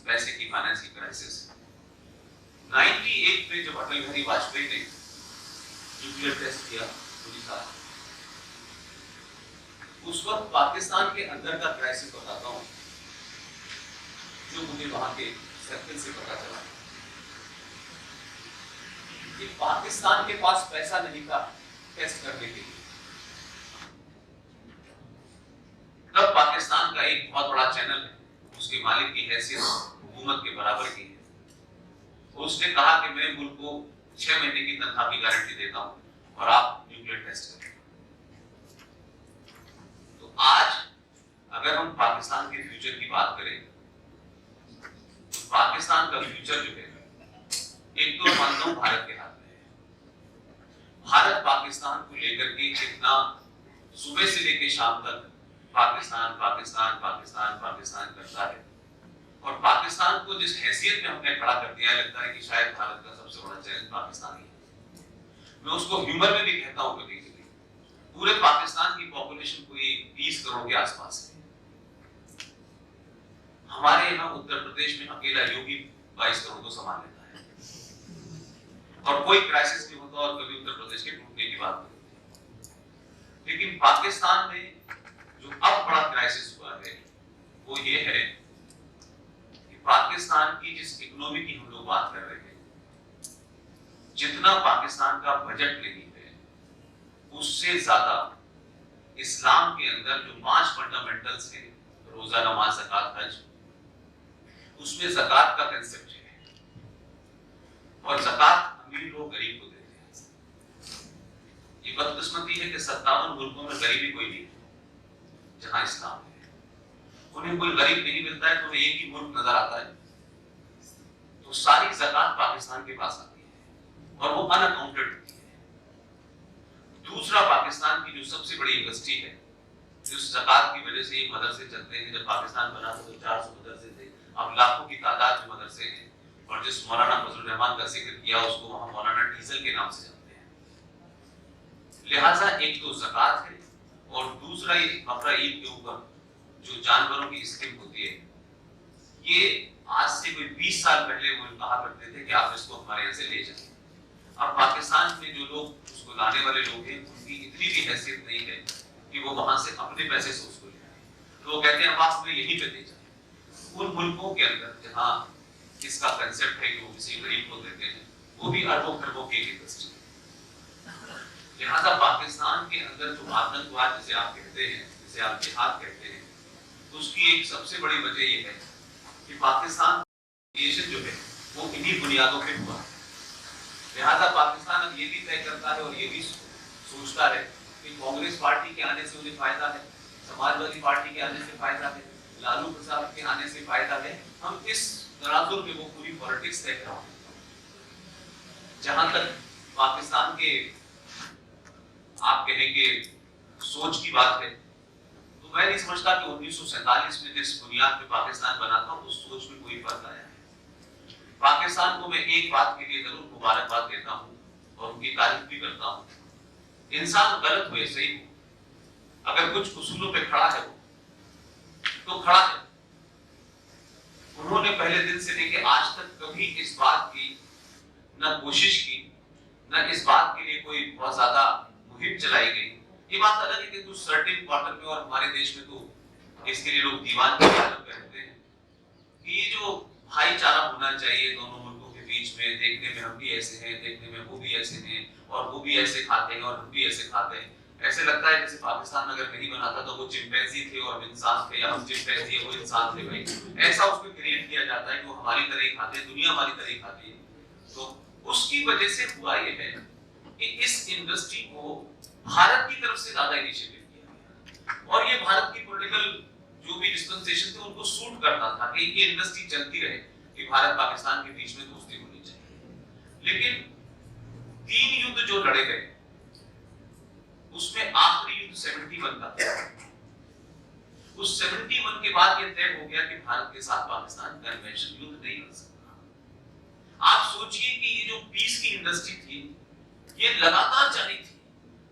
पैसे की फाइनेंस की क्राइसिस है। 98 में जब अटल बिहारी वाजपेयी ने न्यूक्लियर टेस्ट किया उड़ीसा, उस वक्त पाकिस्तान के अंदर का क्राइसिस बताता हूं जो मुझे वहां के सर्कल से पता चला कि पाकिस्तान के पास पैसा नहीं था टेस्ट करने के लिए। तब पाकिस्तान का एक बहुत बड़ा चैनल है, उसके मालिक की हैसियत हुकूमत के बराबर की है, उसने कहा कि मैं मुल्क को 6 महीने की तनख्वाह की गारंटी देता हूं और आप न्यूक्लियर टेस्ट करें। तो आज अगर हम पाकिस्तान के फ्यूचर की बात करें, तो पाकिस्तान का फ्यूचर जो है एक तो मानता हूं भारत के हाथ में है। भारत पाकिस्तान को लेकर के कितना सुबह से लेकर शाम तक पाकिस्तान पाकिस्तान पाकिस्तान पाकिस्तान करता है, और पाकिस्तान को जिस हैसियत में हमने खड़ा कर दिया, लगता है कि शायद भारत का सबसे बड़ा चैलेंज पाकिस्तान ही है। मैं उसको ह्यूमर में भी कहता हूं कभी कभी। पूरे पाकिस्तान की पॉपुलेशन कोई 20 करोड़ के आसपास है। हमारे यहाँ उत्तर प्रदेश में अकेला योगी 22 करोड़ को संभाल लेता है, और कोई क्राइसिस नहीं होता, और कभी उत्तर प्रदेश के टूटने की बात नहीं होती। लेकिन पाकिस्तान में जो अब बड़ा क्राइसिस हुआ है वो ये है कि पाकिस्तान की जिस इकोनॉमी की हम लोग बात कर रहे हैं, जितना पाकिस्तान का बजट नहीं है, उससे ज्यादा इस्लाम के अंदर जो 5 फंडामेंटल्स हैं, रोजा, नमाज, ज़कात, हज, उसमें ज़कात का कंसेप्ट है, और ज़कात अमीर लोग गरीब को देते हैं। ये बदकिस्मती है कि 57 मुल्कों में गरीबी कोई नहीं है जहां इस्लाम है। उन्हें कोई गरीब नहीं मिलता है तो उन्हें एक ही मुल्क नजर आता है, तो सारी ज़कात पाकिस्तान के पास आती है और वो अनअकाउंटेड होती है। दूसरा, पाकिस्तान की जो सबसे बड़ी इंडस्ट्री है, जिस ज़कात की वजह से ये मदरसे चलते हैं, जब पाकिस्तान बना था तो 400 मदरसे थे, अब लाखों की तादाद में मदरसे हैं, और जिस मौलाना फजलुर रहमान का जिक्र किया उसको वहां मौलाना डीजल के नाम से जानते हैं। लिहाजा एक तो ज़कात है, और दूसरा ये बकरा ईद के ऊपर जो जानवरों की स्कीम होती है, ये आज से कोई 20 साल पहले वो कहा करते थे कि आप इसको हमारे यहाँ से ले जाइए। अब पाकिस्तान में जो लोग उसको लाने वाले लोग हैं, उनकी इतनी भी हैसियत नहीं है कि वो वहां से अपने पैसे से उसको ले आए, तो वो कहते हैं आप हमें यहीं पे दे जाए। उन मुल्कों के अंदर जहाँ इसका कंसेप्ट है कि वो किसी गरीब को देते हैं, वो भी अरबों खरबों की इंडस्ट्री। लिहाजा पाकिस्तान के अंदर जो आतंकवाद जिसे आप कहते हैं, जिसे आप जिहाद कहते हैं, तो उसकी एक सबसे बड़ी वजह ये है कि पाकिस्तान क्रिएशन जो है वो इन्हीं बुनियादों पे हुआ है। लिहाजा पाकिस्तान अब ये भी तय करता है और ये भी सोचता रहे कि कांग्रेस पार्टी के आने से उन्हें फायदा है, समाजवादी पार्टी के आने से फायदा है, लालू प्रसाद के आने से फायदा है। हम इस तनाजुर में वो पूरी पॉलिटिक्स देख रहे हैं। जहां तक पाकिस्तान के आप कहेंगे सोच की बात है, तो मैं नहीं समझता कि 1947 में जिस बुनियाद पे पाकिस्तान बना था उस सोच में कोई फर्क आया है। पाकिस्तान को मैं एक बात के लिए जरूर मुबारकबाद देता हूँ और उनकी तारीफ भी करता हूँ। इंसान गलत हुए सही हो, अगर कुछ उसूलों पे खड़ा है वो तो खड़ा है। उन्होंने पहले दिन से लेकर आज तक कभी इस बात की न कोशिश की, न इस बात के लिए कोई बहुत ज्यादा मुहिम चलाई गई। ये बात अलग है कि कुछ सर्टेन क्वार्टर में और हमारे देश में तो इसके लिए लोग दीवान की हालत कहते हैं कि ये जो भाईचारा होना चाहिए दोनों मुल्कों के बीच में, देखने में हम भी ऐसे हैं, देखने में वो भी ऐसे हैं, और वो भी ऐसे खाते हैं और हम भी ऐसे खाते हैं। ऐसे लगता है जैसे पाकिस्तान अगर नहीं बना था तो वो चिंपैंजी थे और हम इंसान थे, या हम चिंपैंजी है वो इंसान थे। भाई ऐसा उसमें क्रिएट किया जाता है कि वो हमारी तरह ही खाते हैं, दुनिया हमारी तरह ही खाती है। तो उसकी वजह से हुआ ये है कि इस इंडस्ट्री को भारत की तरफ से ज्यादा इनिशिएटिव किया गया, और ये भारत की पॉलिटिकल जो भी डिस्पेंसेशन थे उनको सूट करता था कि ये इंडस्ट्री चलती रहे, कि भारत पाकिस्तान के बीच में दोस्ती होनी चाहिए। लेकिन 3 युद्ध जो लड़े गए उसमें आखिरी युद्ध 71 का था। उस 71 के बाद ये तय हो गया कि भारत के साथ पाकिस्तान कन्वेंशन युद्ध नहीं लड़ सकता। आप सोचिए कि ये जो पीस की इंडस्ट्री थी ये लगातार जारी थी,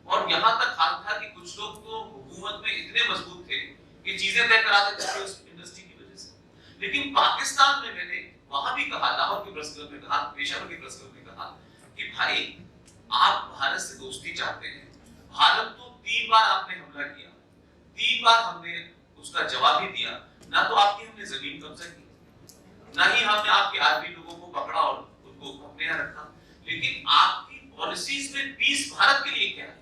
और यहां तक हाल था कि कुछ लोग तो हुकूमत में इतने मजबूत थे कि चीजें तय करा देते थे उस इंडस्ट्री की वजह से। लेकिन पाकिस्तान में मैंने वहां भी कहा, लाहौर के प्रेस क्लब में कहा, पेशावर के प्रेस क्लब में कहा कि भाई आप भारत से दोस्ती चाहते हैं, भारत तो 3 बार आपने हमला किया, 3 बार हमने उसका जवाब ही दिया, ना तो आपकी हमने जमीन कब्जा की, ना ही हमने आपके आर्मी लोगों को पकड़ा और उनको अपने यहाँ रखा। लेकिन आपकी पॉलिसीज में पीस भारत के लिए क्या है,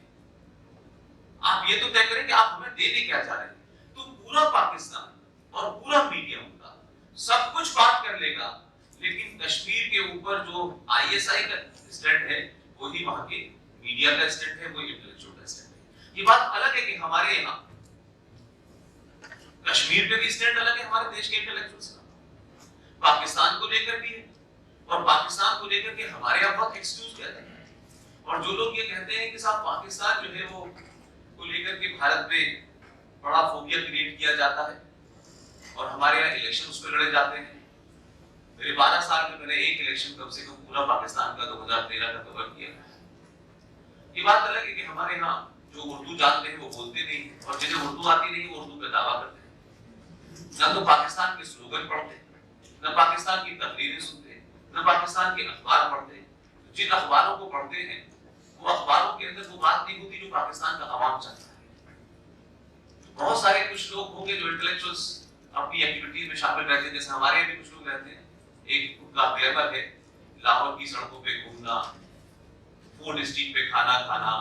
आप ये तो तय करें कि आप हमें देने क्या चाह रहे हैं। तो पूरा पाकिस्तान और पूरा मीडिया उनका सब कुछ बात कर लेगा, लेकिन कश्मीर के ऊपर जो आईएसआई का स्टैंड है वही वहां के मीडिया का स्टैंड है, वही इंटेलेक्चुअल का स्टैंड है। ये बात अलग है कि हमारे यहाँ कश्मीर पे भी स्टैंड अलग है हमारे देश के इंटेलेक्चुअल्स का, पाकिस्तान को लेकर भी है, और पाकिस्तान को लेकर के हमारे यहाँ बहुत एक्सक्यूज कहते हैं। और जो लोग ये कहते हैं कि साहब पाकिस्तान जो है वो को लेकर के भारत में बड़ा फोबिया क्रिएट किया जाता है और हमारे यहाँ इलेक्शन उस पर लड़े जाते हैं। मेरे 12 साल में मैंने एक इलेक्शन कम से कम पूरा पाकिस्तान का 2013 का कवर किया। ये बात अलग है कि हमारे यहाँ जो उर्दू जानते हैं वो बोलते नहीं, और जिन्हें उर्दू आती नहीं वो उर्दू पे दावा करते हैं। न तो पाकिस्तान के स्लोगन पढ़ते, न पाकिस्तान की तकरीरें सुनते, न पाकिस्तान के अखबार पढ़ते। जिन अखबारों को पढ़ते हैं वो अखबारों के अंदर वो बात नहीं होती जो पाकिस्तान का अवाम चाहता है। बहुत सारे कुछ लोग होंगे जो इंटेलेक्चुअल्स अपनी एक्टिविटीज में शामिल रहते हैं, जैसे हमारे भी कुछ लोग रहते हैं। एक उनका ग्लैमर है लाहौर की सड़कों पे घूमना, फूड स्ट्रीट पे खाना खाना,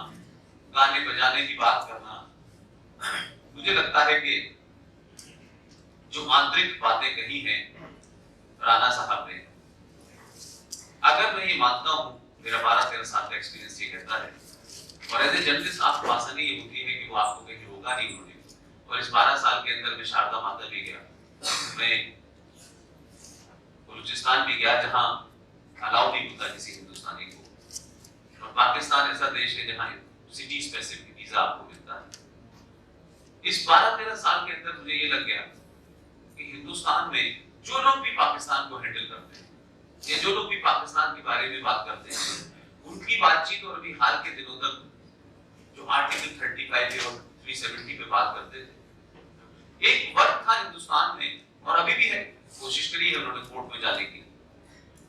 गाने बजाने की बात करना। मुझे लगता है कि जो आंतरिक बातें कही हैं राणा साहब ने, अगर मैं ये मानता हूँ, मेरा 12-13 साल का एक्सपीरियंस ये कहता है, और एज ए जर्नलिस्ट आपको आसानी ये होती है कि वो आपको कहीं रोका नहीं उन्होंने। और इस 12 साल के अंदर मैं शारदा माता भी गया, मैं बलूचिस्तान भी गया जहाँ अलाउ नहीं होता किसी हिंदुस्तानी को, और पाकिस्तान ऐसा देश है जहाँ सिटी स्पेसिफिक वीजा आपको मिलता है। इस 12-13 साल के अंदर मुझे ये लग गया कि हिंदुस्तान में जो लोग भी पाकिस्तान को हैंडल करते हैं या जो लोग भी पाकिस्तान के बारे में बात करते हैं, उनकी बातचीत और अभी हाल के दिनों तक जो आर्टिकल 35 और 370 पे बात करते थे, एक वर्ग था हिंदुस्तान में, और अभी भी है, कोशिश करी है उन्होंने कोर्ट में जाने की,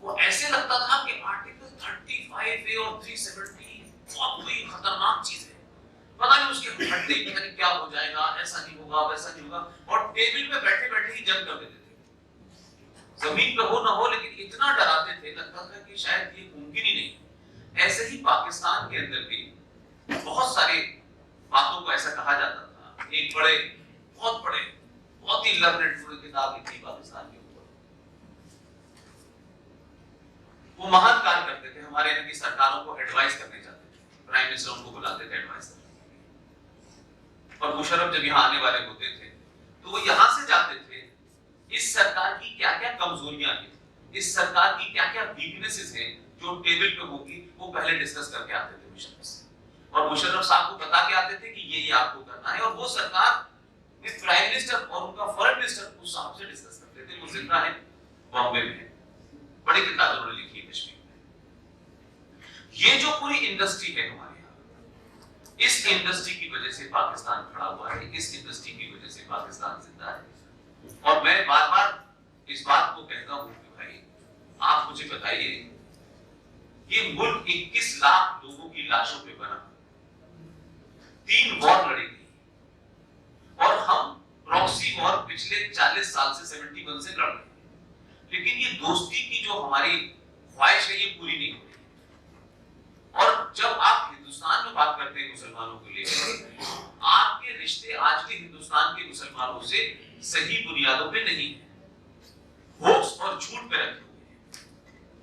वो ऐसे लगता था कि आर्टिकल 35 और 370 बहुत कोई खतरनाक चीज है, पता नहीं उसके हटते ही पता नहीं क्या हो जाएगा, ऐसा नहीं होगा वैसा नहीं होगा, और टेबल पे बैठे बैठे ही जंग कर देते थे। जमीन पे हो ना हो, लेकिन इतना डराते थे, लगता था कि शायद ये मुमकिन ही नहीं। ऐसे ही पाकिस्तान के अंदर भी बहुत सारे बातों को ऐसा कहा जाता था। एक बहुत ही लर्नेड पूरी किताब लिखी पाकिस्तान के ऊपर, वो महान कार्य करते थे, हमारे यहाँ की सरकारों को एडवाइस करने जाते थे। प्राइम मिनिस्टर उनको बुलाते थे एडवाइजर। और मुशर्रफ जब यहाँ आने वाले होते थे तो वो यहाँ से जाते थे, इस सरकार की क्या क्या कमजोरियां हैं, इस सरकार की क्या क्या वीकनेसेस हैं जो टेबल पे होगी, वो पहले डिस्कस करके आते थे मुशर्रफ से, और मुशर्रफ साहब को बता के आते थे कि ये आपको करना है, और वो सरकार में प्राइम मिनिस्टर और उनका फॉरेन मिनिस्टर उस साहब से डिस्कस करते थे। वो जिंदा है, बॉम्बे में है, बड़ी किताब उन्होंने लिखी है कश्मीर में। ये जो पूरी इंडस्ट्री है हमारे यहाँ, इस इंडस्ट्री की वजह से पाकिस्तान खड़ा हुआ है, इस इंडस्ट्री की वजह से पाकिस्तान जिंदा है। और मैं बार बार इस बात को कहता हूं कि भाई आप मुझे बताइए, ये मुल्क 21 लाख लोगों की लाशों पे बना, 3 वॉर लड़ी गई, और हम प्रॉक्सी वॉर पिछले 40 साल से 71 से लड़ रहे हैं, लेकिन ये दोस्ती की जो हमारी ख्वाहिश है ये पूरी नहीं हो रही। और जब आप हिंदुस्तान में बात करते हैं मुसलमानों को लेकर, आपके रिश्ते आज भी हिंदुस्तान के मुसलमानों से सही बुनियादों पे नहीं है, होप्स और झूठ पे रखे हुए हैं,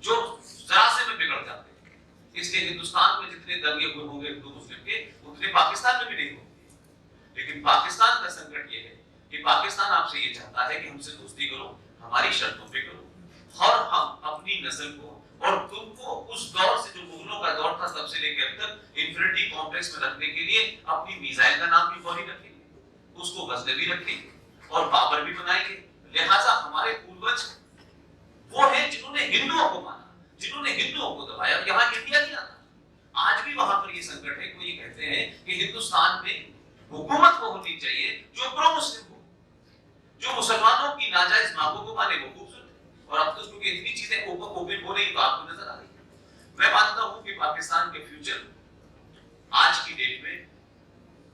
जो जरा से में बिगड़ जाते हैं। इसलिए हिंदुस्तान में जितने दंगे हुए होंगे हिंदू मुस्लिम के, उतने पाकिस्तान में भी नहीं होंगे। लेकिन पाकिस्तान का संकट ये है कि पाकिस्तान आपसे ये चाहता है कि हमसे दोस्ती करो, हमारी शर्तों पे करो, और हम अपनी नस्ल को और तुमको उस दौर से जो मुगलों का दौर था तब से लेकर अब तक इंफिनिटी कॉम्प्लेक्स में रखने के लिए अपनी मिसाइल का नाम भी वही रखेंगे, उसको गजनवी रखेंगे और बाबर भी बनाएंगे। लिहाजा हमारे पूर्वज वो हैं जिन्होंने हिंदुओं को माना, जिन्होंने हिंदुओं को दबाया। यहाँ इंडिया नहीं आता, आज भी वहां पर ये संकट है कि ये कहते हैं कि हिंदुस्तान में हुकूमत वो होनी चाहिए जो प्रो मुस्लिम हो, जो मुसलमानों की नाजायज मांगों को माने। वो खूबसूरत है, और अब तो क्योंकि इतनी चीजें ओपन हो रही तो आपको नजर आ रही है। मैं मानता हूं कि पाकिस्तान के फ्यूचर आज की डेट में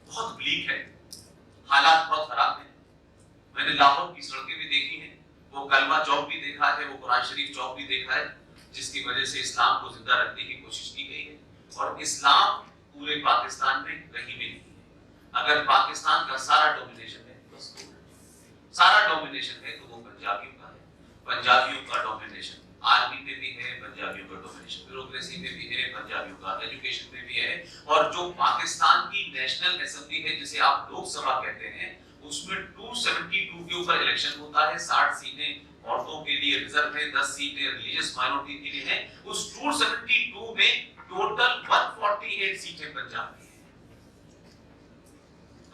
बहुत ब्लीक है, हालात बहुत खराब है। मैंने लाहौर की सड़कें भी देखी हैं, वो कलमा चौक भी देखा है, वो कुरान शरीफ चौक भी देखा है, जिसकी वजह से इस्लाम को जिंदा रखने की कोशिश की गई है। और इस्लाम पूरे पाकिस्तान में कहीं भी नहीं है। अगर पाकिस्तान का सारा डोमिनेशन है, बस सारा डोमिनेशन है तो वो पंजाबियों का है। पंजाबियों का डोमिनेशन आर्मी में भी है, पंजाबियों का डोमिनेशन ब्यूरोक्रेसी में भी है, पंजाबियों का एजुकेशन में भी है। और जो पाकिस्तान की नेशनल असेंबली है, जिसे आप लोकसभा कहते हैं, उसमें 272 के ऊपर इलेक्शन होता है। 60 सीटें औरतों के लिए रिजर्व है, 10 सीटें रिलीजियस माइनॉरिटी के लिए हैं। उस 272 में टोटल 148 सीटें पंजाब की हैं।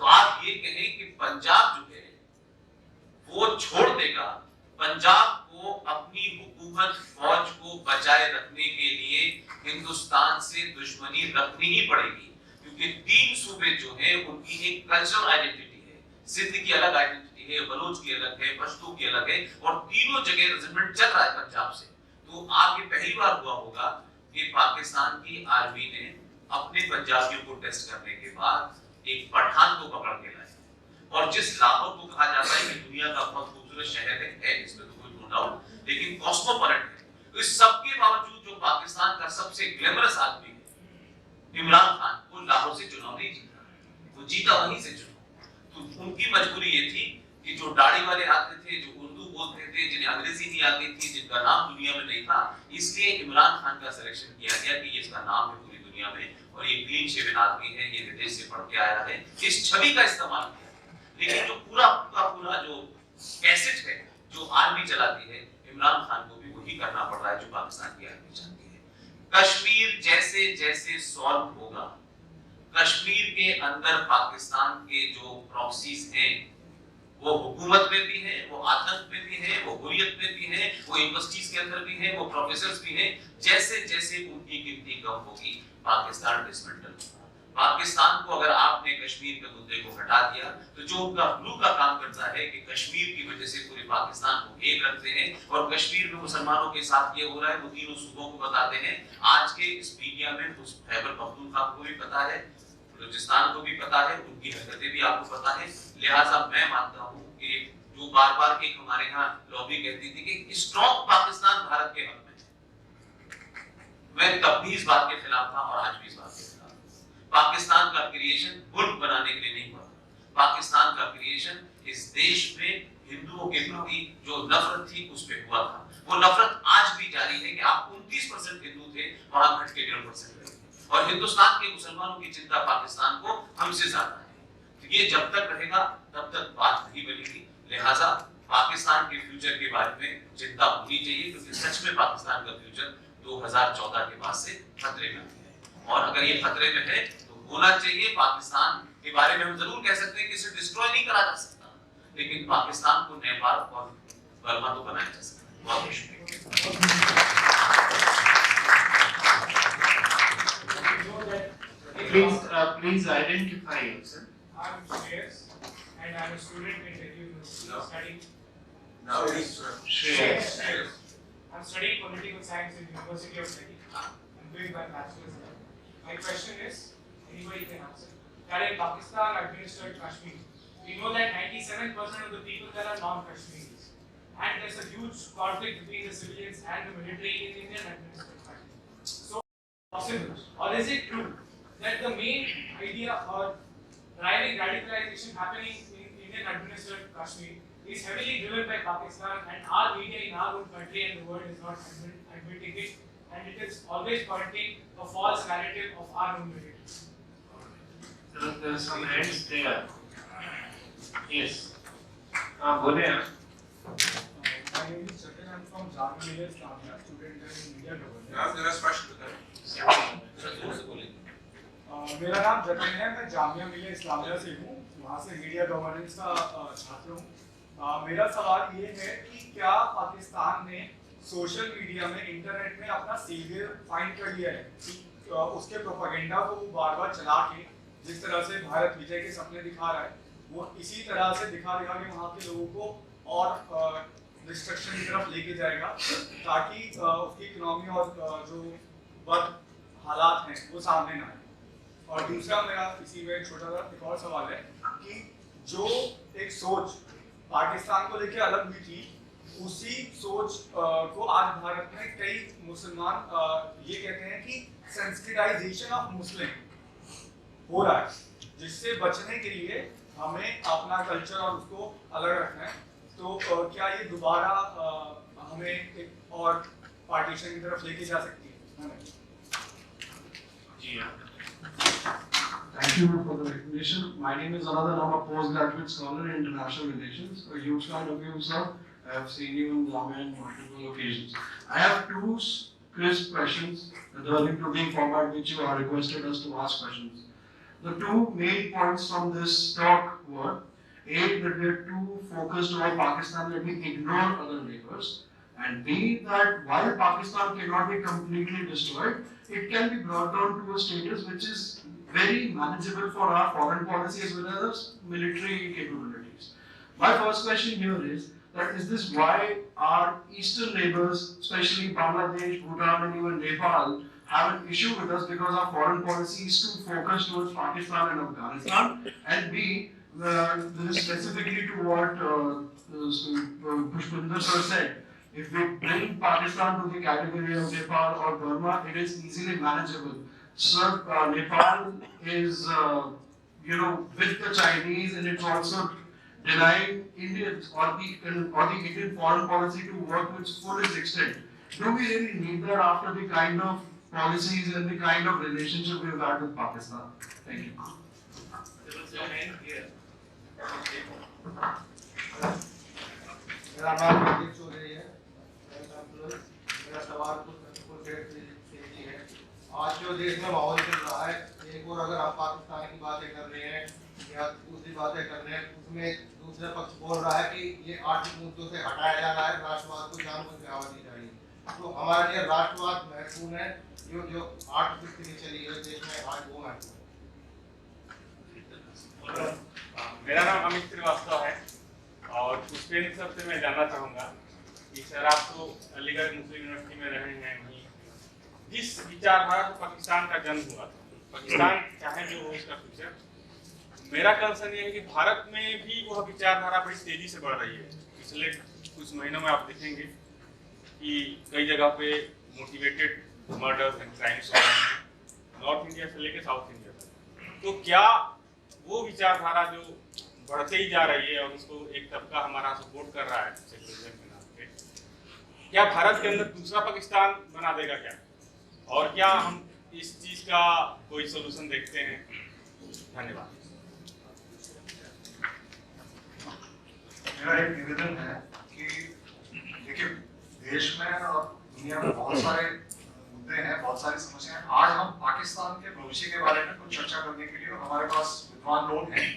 तो आप ये कहें कि पंजाब जो है वो छोड़ देगा, पंजाब को अपनी हुकूमत फौज को बचाए रखने के लिए हिंदुस्तान से दुश्मनी रखनी ही पड़ेगी, क्योंकि 3 सूबे जो हैं उनकी एक कल्चरल आइडेंटिटी है। सिंध की अलग आइडेंटिटी है, बलूच की अलग है, पश्तो की अलग है, और तीनों जगह रेजिमेंट चल रहा है पंजाब से। तो आप ये पहली बार हुआ होगा कि पाकिस्तान की आर्मी ने अपने पंजाबियों को टेस्ट करने के बाद एक पठान को पकड़ के लाया। और जिस लाहौर को कहा जाता है कि दुनिया का बहुत खूबसूरत शहर है, इसमें तो कोई नो डाउट, लेकिन कॉस्मोपॉलिटन है। तो इस सब के बावजूद जो पाकिस्तान का सबसे ग्लैमरस आदमी है इमरान खान, वो लाहौर से चुनाव नहीं जीता, वो जीता वहीं से चुनाव। तो उनकी मजबूरी ये थी कि जो दाढ़ी वाले आते थे, जो उर्दू बोलते थे, जिन्हें अंग्रेजी नहीं आती थी, जिनका नाम दुनिया में नहीं था, इसलिए इमरान खान का सिलेक्शन किया गया कि ये इसका नाम है पूरी दुनिया में, और ये क्लीन शेवन आदमी है, ये विदेश से पढ़ के आया है, इस छवि का इस्तेमाल किया। लेकिन जो पूरा जो कैसेट है जो आर्मी चलाती है, इमरान खान को भी वही करना पड़ रहा है जो पाकिस्तान की आर्मी चाहती है। कश्मीर जैसे जैसे सॉल्व होगा, कश्मीर के अंदर पाकिस्तान के जो प्रॉक्सीज हैं, वो हुकूमत में भी है, वो आतंक में भी है, वो हुर्रियत में भी है, वो यूनिवर्सिटीज के अंदर भी है, वो प्रोफेसर्स भी हैं। जैसे जैसे उनकी गिनती कम होगी, पाकिस्तान डिसमेंटल होगा। पाकिस्तान को अगर आपने कश्मीर के मुद्दे को हटा दिया, तो जो उनका ग्लू का काम करता है कि कश्मीर की वजह से पूरे पाकिस्तान को एक रखते हैं, और कश्मीर में मुसलमानों के साथ ये हो रहा है, वो तीनों सूबों को बताते हैं। आज के इस मीडिया में उस खैबर पख्तूनख्वा को भी पता है, बलूचिस्तान को भी पता है, उनकी हरकतें भी आपको पता है। लिहाजा मैं मानता हूँ कि जो बार-बार एक हमारे यहाँ लॉबी कहती थी कि स्ट्रॉन्ग पाकिस्तान भारत के हक में, मैं तब भी इस बात के खिलाफ था और आज भी इस बात के खिलाफ। पाकिस्तान का क्रिएशन मुल्क बनाने के लिए नहीं हुआ, पाकिस्तान का क्रिएशन इस देश में हिंदुओं के प्रति जो नफरत थी उस पे हुआ था। वो नफरत आज भी जारी है कि आप 29% हिंदू थे, वहां घट के 1.5% रह गए। और हिंदुस्तान के मुसलमानों की चिंता पाकिस्तान को हमसे ज्यादा है। तो ये जब तक रहेगा तब तक बात नहीं बनेगी। लिहाजा पाकिस्तान के फ्यूचर के बारे में चिंता होनी चाहिए, क्योंकि सच में पाकिस्तान का फ्यूचर 2014 के बाद से खतरे में है। और अगर ये खतरे में है तो होना चाहिए। पाकिस्तान के बारे में हम जरूर कह सकते हैं कि इसे डिस्ट्रॉय नहीं करा जा सकता, लेकिन पाकिस्तान को नेपाल और बर्मा तो बनाया जा सकता है। बहुत बहुत शुक्रिया। Please identify yourself. I'm Shreyas and I'm a student in Delhi University studying. Now it's Shreyas. I'm studying political science in University of Delhi. I'm doing my bachelor's there. My question is, anybody can answer. That in Pakistan administered Kashmir, we know that 97% of the people there are non-Kashmiris, and there's a huge conflict between the civilians and the military in Indian administered Kashmir. So, possible, or is it true that the main idea or driving radicalization happening in Indian administered Kashmir is heavily driven by Pakistan, and our media in our own country and the world is not admitting it, and it is always pointing a false narrative of our own military. There are some hands there. Yes. बोले आप. My name is Jatin. I'm from Jamia Millia Islamia, student in media governance. now there is question with मेरा नाम जतिन है, मैं जामिया मिलिया इस्लामिया से हूँ, वहाँ से मीडिया गवर्नेंस का छात्र हूँ। मेरा सवाल ये है कि क्या पाकिस्तान ने सोशल मीडिया में, इंटरनेट में अपना सेवियर फाइंड कर लिया है कि उसके प्रोपेगेंडा को वो बार बार चला के जिस तरह से भारत विजय के सपने दिखा रहा है, वो इसी तरह से दिखा के वहाँ के लोगों को और डिस्ट्रक्शन की तरफ लेके जाएगा, ताकि उसकी इकोनॉमी और जो बद हालात हैं वो सामने ना आए। और दूसरा मेरा इसी में छोटा सा एक और सवाल है कि जो एक सोच पाकिस्तान को लेके अलग हुई थी, उसी सोच को आज भारत में कई मुसलमान ये कहते हैं कि सेंसिटाइजेशन ऑफ मुस्लिम हो रहा है, जिससे बचने के लिए हमें अपना कल्चर और उसको अलग रखना है। तो क्या ये दोबारा हमें एक और पार्टीशन की तरफ लेके जा सकती है? जी हाँ. Thank you for the recognition. My name is Anand and I'm a postgraduate scholar in international relations. A huge fan of you, sir. I have seen you in Jamia on multiple occasions. I have two crisp questions, the link to being format which you are requested us to ask questions. The two main points from this talk were, A, that we are too focused on Pakistan that we ignore other neighbors, and B, that while Pakistan cannot be completely destroyed, it can be brought down to a status which is very manageable for our foreign policy as well as military capabilities. My first question here is that is this why our eastern neighbors, especially Bangladesh, Bhutan and even Nepal, have an issue with us because our foreign policy is too focused towards Pakistan and Afghanistan? And B, this is specifically to what Pushpinder sir said, if we bring Pakistan to the category of Nepal or Burma, it is easily manageable. Sir, Nepal is, with the Chinese, and it's also denying Indians or the Indian foreign policy to work to its fullest extent. Do we really need that after the kind of policies and the kind of relationship we've had with Pakistan? Thank you. There was a hand here. मेरा नाम प्रदीप चौधरी है। मेरा सवाल कुछ है। आज जो देश में माहौल चल रहा है, एक और अगर आप पाकिस्तान की बातें कर रहे हैं या दूसरी बातें कर रहे हैं, उसमें दूसरा पक्ष बोल रहा है कि ये आर्थिक मुद्दों से हटाया जा रहा है, राष्ट्रवाद को जान बुझ के हवा दी जा रही है। तो हमारे लिए राष्ट्रवाद महत्वपूर्ण है, जो आर्थिक स्थिति चली है देश में आज वो महत्वपूर्ण है। मेरा नाम अमित श्रीवास्तव है और पुष्पेंद्र सर से मैं जानना चाहूँगा कि सर आप तो अलीगढ़ मुस्लिम यूनिवर्सिटी में रहे हैं, वहीं जिस विचारधारा से पाकिस्तान का जन्म हुआ था, पाकिस्तान चाहे जो हो उसका फ्यूचर, मेरा कंसर्न ये है कि भारत में भी वह विचारधारा बड़ी तेजी से बढ़ रही है। पिछले कुछ महीनों में आप देखेंगे कि कई जगह पे मोटिवेटेड मर्डर्स एंड क्राइम्स हो रहे हैं, नॉर्थ इंडिया से लेकर साउथ इंडिया तक। तो क्या वो विचारधारा जो बढ़ते ही जा रही है और उसको एक तबका हमारा सपोर्ट कर रहा है सेक्युलरिज्म के नाम पे, क्या भारत के अंदर दूसरा पाकिस्तान बना देगा क्या? और क्या हम इस चीज का कोई सोल्यूशन देखते हैं। धन्यवाद। मेरा एक निवेदन है कि देखिए, देश में और दुनिया में बहुत सारे मुद्दे हैं, बहुत सारी समस्याएं हैं। आज हम पाकिस्तान के भविष्य के बारे में कुछ चर्चा करने के लिए हमारे पास विद्वान लोग हैं,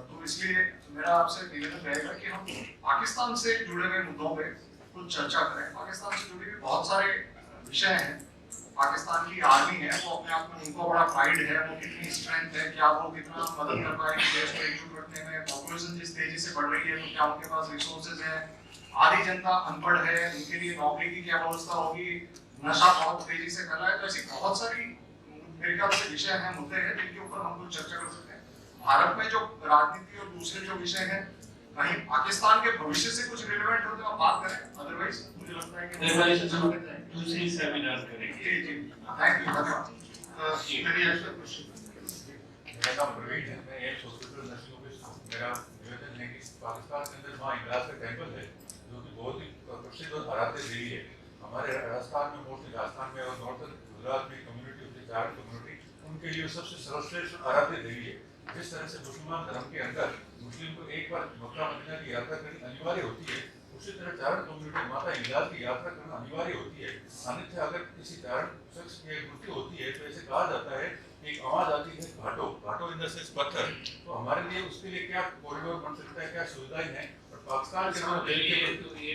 तो इसलिए मेरा आपसे निवेदन रहेगा कि हम पाकिस्तान से जुड़े हुए मुद्दों पे कुछ चर्चा करें। पाकिस्तान से जुड़े हुए बहुत सारे विषय हैं। पाकिस्तान की आर्मी है, वो अपने आप में उनको बड़ा प्राइड है, वो कितनी स्ट्रेंथ है, क्या वो कितना मदद कर पाएंगे देश को एकजुट रखने में। पॉपुलेशन जिस तेजी से बढ़ रही है, तो क्या उनके पास रिसोर्सेज है। आधी जनता अनपढ़ है, उनके लिए नौकरी की क्या व्यवस्था होगी। नशा बहुत तेजी से फैला है। तो ऐसी बहुत सारी मेरे ख्याल से विषय हैं, मुद्दे हैं, जिनके ऊपर हम कुछ चर्चा कर सकते हैं। भारत में जो राजनीति और दूसरे जो विषय हैं, कहीं पाकिस्तान के भविष्य से कुछ रिलेवेंट हो तो आप बात करें, अदरवाइज मुझे लगता है कि दूसरी सेमिनार करेंगे। जी जी, थैंक यू, धन्यवाद। मेरी ऐसा क्वेश्चन, मेरा नाम प्रवीण है, मैं एम्स हॉस्पिटल नर्सिंग ऑफिस हूँ। मेरा निवेदन है कि पाकिस्तान के अंदर वहाँ इंगलास का टेम्पल है, जो कि बहुत ही प्रसिद्ध और आराध्य देवी है। हमारे राजस्थान में, मोस्टली राजस्थान में और नॉर्थन गुजरात में कम्युनिटी होती है, चारण कम्युनिटी, उनके लिए सबसे सर्वश्रेष्ठ आराध्य देवी है। जिस तरह से मुसलमान धर्म के अंदर मुस्लिम को एक बार मक्का मदीना की यात्रा करनी अनिवार्य होती है, उसी तरह चारण कम्युनिटी माता हिंगलाज की यात्रा करना अनिवार्य होती है। अन्यथा अगर किसी चारण शख्स की मृत्यु होती है तो ऐसे कहा जाता है, एक आवाज आती है घाटो, घाटो इन द सेंस पत्थर। तो हमारे लिए उसके लिए क्या कॉरिडोर बन सकता है, क्या सुविधाएं हैं? और पाकिस्तान के ये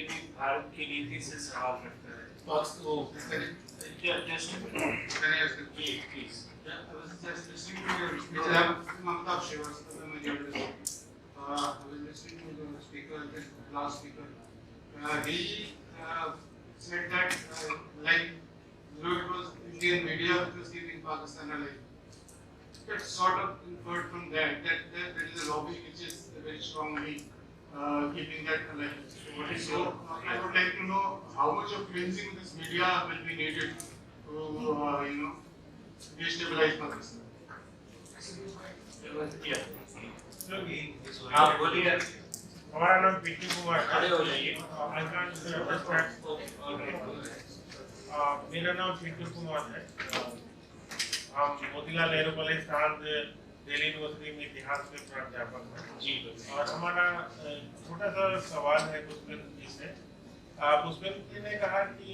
भी भारत की नीति से सवाल रखता है। Just a minute. Please. I was just listening to your speech. I am Mamta Srivastava, I'm a journalist. I was listening to the speaker, the last speaker. He said that, like, it was Indian media which was keeping Pakistan alive. It's sort of inferred from that there is a lobby which is very strongly keeping that alive. So I would like to know how much of cleansing this media will be needed to, destabilize Pakistan. आप बोलिए। हमारा नाम PT Kumar है। खड़े हो जाइए। मेरा नाम पिंटू कुमार है। हम मोतीलाल नेहरू कॉलेज सांध दिल्ली यूनिवर्सिटी में इतिहास के प्राध्यापक हैं जी। और हमारा छोटा सा सवाल है पुष्पेंद्र जी से। पुष्पेंद्र जी ने कहा कि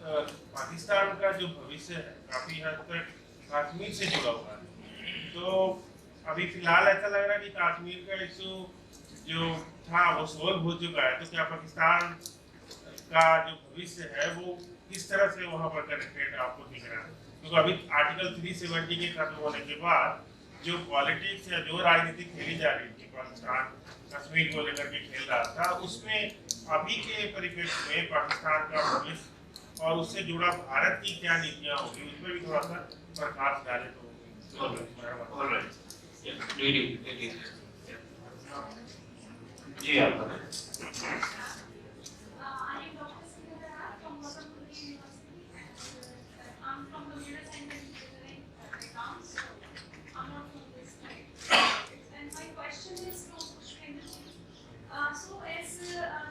पाकिस्तान का जो भविष्य है काफी हद तक कश्मीर से जुड़ा हुआ है। तो अभी फिलहाल ऐसा लग रहा है कि कश्मीर का इशू जो था वो सोल्व हो चुका है। तो क्या पाकिस्तान का जो भविष्य है वो किस तरह से वहाँ पर कनेक्टेड आपको दिख रहा है? क्योंकि अभी आर्टिकल 370 के खत्म होने के बाद जो पॉलिटिक्स या जो राजनीति खेली जा रही थी, पाकिस्तान कश्मीर को लेकर के खेल रहा था, उसमें अभी के परिप्रेक्ष्य में पाकिस्तान का भविष्य और उससे जुड़ा भारत की क्या नीतियाँ होगी, उस पर भी थोड़ा सा प्रकाश डाले तो। जी आप So as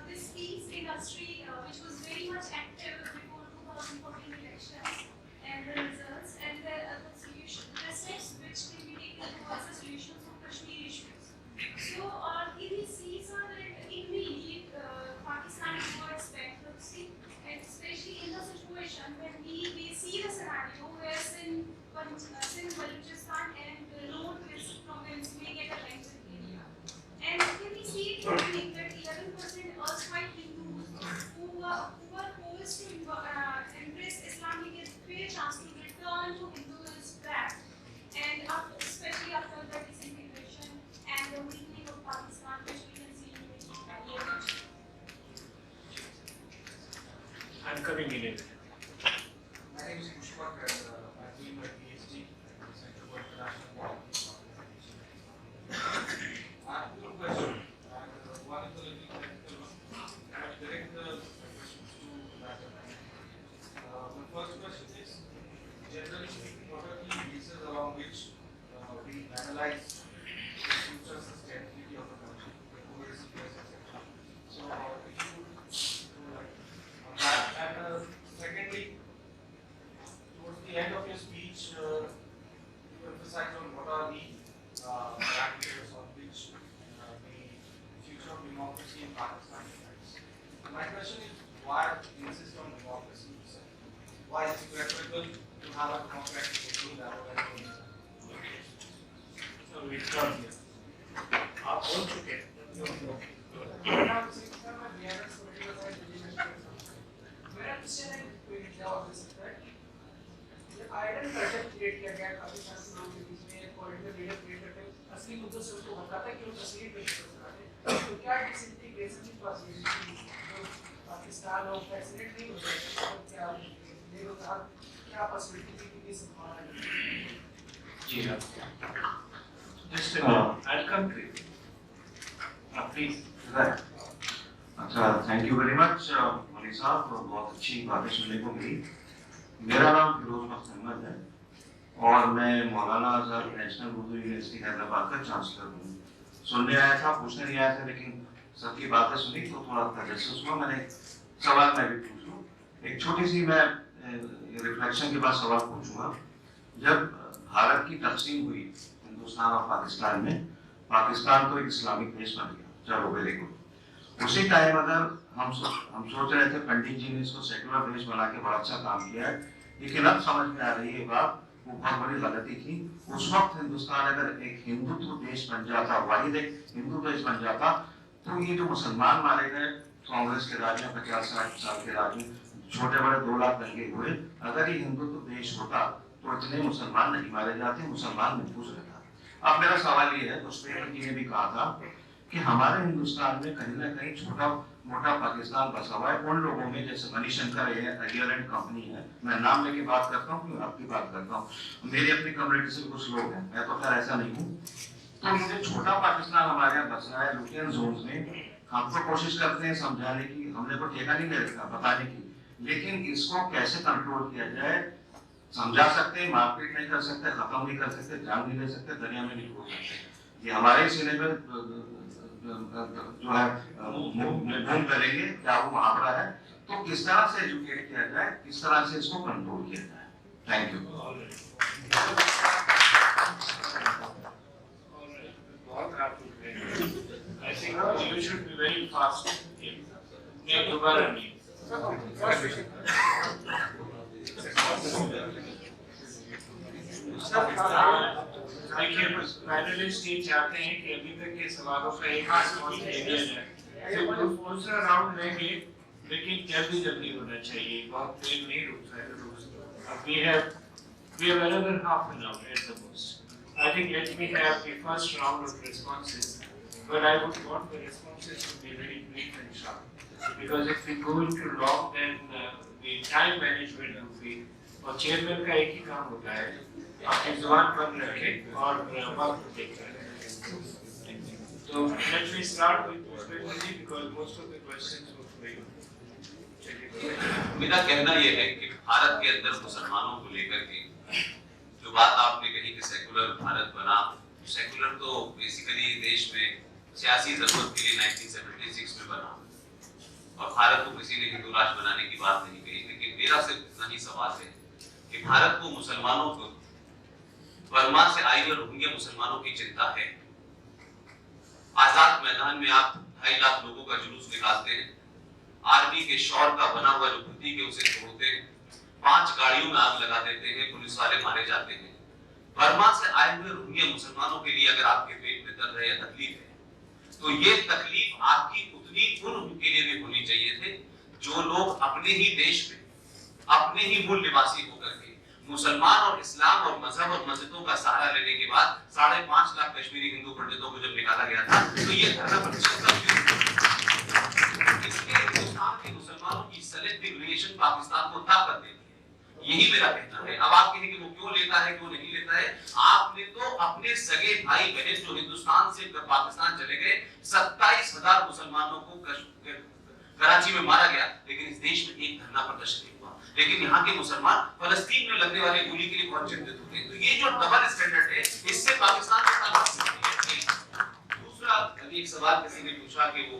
this peace industry, which was very much active before 2014 elections and the results and the steps which will be taken towards the solutions of Kashmir issues. So if we see so that it may lead Pakistan towards bankruptcy, and especially in the situation when we see the scenario where Sindh, Balochistan and Northwest province may get a elected area. And can we see it happening that 11% erstwhile Hindus who were poised to embrace Islam may get a fair chance to return to Hinduism back, and especially after the disintegration and the weakening of Pakistan, which we can see in the near future. I'm coming in. My name is Pushpak and I'm doing my PhD at the Center for International Law. I have two questions, and one is a little technical one. I will direct the questions to Dr. The first question is, generally speaking, what are the bases along which we analyze the future sustainability of a country, the tourism place, etc. So, if you would like on that. And secondly, towards the end democracy in Pakistan unites. My question is, why insist on democracy? Why is it preferable to have a democratic regime rather than So we come here. आप बोल चुके हैं. मेरा question है क्या हो सकता है ये आइडल कल्चर क्रिएट किया गया काफी सारे लोगों के बीच में पॉलिटिकल लीडर क्रिएट करके असली मुद्दों से उसको बताता है कि वो तस्वीर पेश कर सकते हैं तो क्या डिसइंटीग्रेशन की पॉसिबिलिटी जो पाकिस्तान और फैसिलिटेट नहीं हो सकता तो क्या बेरोजगार क्या पॉसिबिलिटी की संभावना है जी हाँ. Just I'll come to it. Please. Right. अच्छा, thank you very much money साहब, बहुत अच्छी बातें सुनने को मिली. मेरा नाम फिरोज अहमद है और मैं मौलाना आजाद नेशनल उर्दू यूनिवर्सिटी हैदराबाद का चांसलर हूँ. सुनने आया था, पूछने नहीं आया था, लेकिन सबकी बातें सुनी तो थोड़ा तजस्सुस हुआ. मैंने सवाल मैं भी पूछ लूँ. एक छोटी सी मैं रिफ्लेक्शन के बाद सवाल पूछूंगा. जब भारत की तकसीम हुई हिंदुस्तान और पाकिस्तान में, पाकिस्तान तो एक इस्लामिक देश बन गया, चलो वेरी गुड. उसी टाइम अगर हम सोच रहे थे पंडित जी ने इसको सेकुलर देश बना के बड़ा अच्छा काम किया है, लेकिन अब समझ में आ रही है बात वो बहुत बड़ी गलती थी. उस वक्त हिंदुस्तान अगर एक हिंदुत्व देश बन जाता, वाहिद एक हिंदू देश बन जाता, तो ये जो मुसलमान मारे गए कांग्रेस के राज में 50-60 साल के राज में, छोटे बड़े 2 लाख दंगे हुए, अगर ये हिंदुत्व देश होता तो इतने मुसलमान नहीं मारे जाते, मुसलमान महफूज रहता. अब मेरा सवाल ये है, पुष्पेंद्र जी ने भी कहा था कि हमारे हिंदुस्तान में कहीं ना कहीं छोटा मोटा पाकिस्तान बसा हुआ है उन लोगों में, जैसे मणिशंकर है, अगियरन कंपनी है, मैं नाम लेके बात करता हूँ, आपकी बात करता हूँ, मेरी अपनी कम्युनिटी से कुछ लोग हैं, मैं तो खैर ऐसा नहीं हूँ. तो मुझे छोटा पाकिस्तान हमारे यहाँ बस रहा है लुटियन जोन्स में. हम तो कोशिश करते हैं समझाने की, हमने को ठेका नहीं ले रखा बताने की, लेकिन इसको कैसे कंट्रोल किया जाए समझा सकते हैं, मारपीट नहीं कर सकते, खत्म नहीं कर सकते, जान नहीं ले सकते, दुनिया में नहीं हो सकते. ये हमारे सीने में जो है मूव करेंगे, क्या वो मुहावरा है, तो किस तरह से एजुकेट किया जाए, किस तरह से इसको कंट्रोल किया जाए. Thank you. बहुत I think you should be very fast. मैं दोबारा नहीं. देखिए पैनलिस्ट ये चाहते हैं कि अभी तक के सवालों का एक रिस्पॉन्स दे दिया जाए. तो दूसरा राउंड लेंगे, लेकिन जल्दी होना चाहिए, बहुत देर नहीं रुक सकते. अब we have another half an hour at the most. I think let me have the first round of responses, but I would want the responses to be very brief and sharp, because if we go into long, then the time management will be, और chairman का एक ही काम होता है अपनी जुबान बंद रखें और वक्त देखते रहें. तो let me start with Pushpendra ji because most of the questions were for you. मेरा कहना यह है कि भारत के अंदर मुसलमानों को लेकर के जो बात आपने कही कि सेकुलर भारत बना, सेकुलर तो बेसिकली देश में सियासी जरूरत के लिए 1976 में बना और भारत को किसी ने हिंदू राष्ट्र बनाने की बात नहीं कही. लेकिन मेरा सिर्फ इतना ही सवाल है कि भारत को मुसलमानों को बर्मा से आई हुए रोहिंग्या मुसलमानों की चिंता है. आजाद मैदान में आप 2.5 लाख लोगों का जुलूस निकालते हैं, आर्मी के शौर का बना हुआ जो प्रतीक है उसे तोड़ते हैं, 5 गाड़ियों में आग लगा देते हैं, पुलिस वाले मारे जाते हैं. बर्मा से आए हुए रोहिंग्या मुसलमानों के लिए अगर आपके पेट में दर्द है या तकलीफ है तो ये तकलीफ आपकी उतनी उनके लिए भी होनी चाहिए थे जो लोग अपने ही देश में अपने ही मूल निवासी होकर के मुसलमान और इस्लाम और मजहब और मस्जिदों का सहारा लेने के बाद 5.5 लाख कश्मीरी हिंदू पंडितों को जब निकाला गया था तो ये धरना इसलिए हिंदुस्तान के मुसलमानों की सेलेक्टिव रिलेशन पाकिस्तान को ताकत देती है. यही मेरा कहना है. अब आप कहें कि वो क्यों लेता है क्यों नहीं लेता है, आपने तो अपने सगे भाई बहन जो हिंदुस्तान से पाकिस्तान चले गए 27,000 मुसलमानों को कराची में मारा गया, लेकिन इस देश में एक धरना प्रदर्शन नहीं हुआ. लेकिन यहाँ के मुसलमान फलस्तीन में लगने वाली गोली के लिए बहुत चिंतित होते हैं. तो ये जो डबल स्टैंडर्ड है इससे पाकिस्तान को ताकत मिलती है. दूसरा अभी एक सवाल किसी ने पूछा कि वो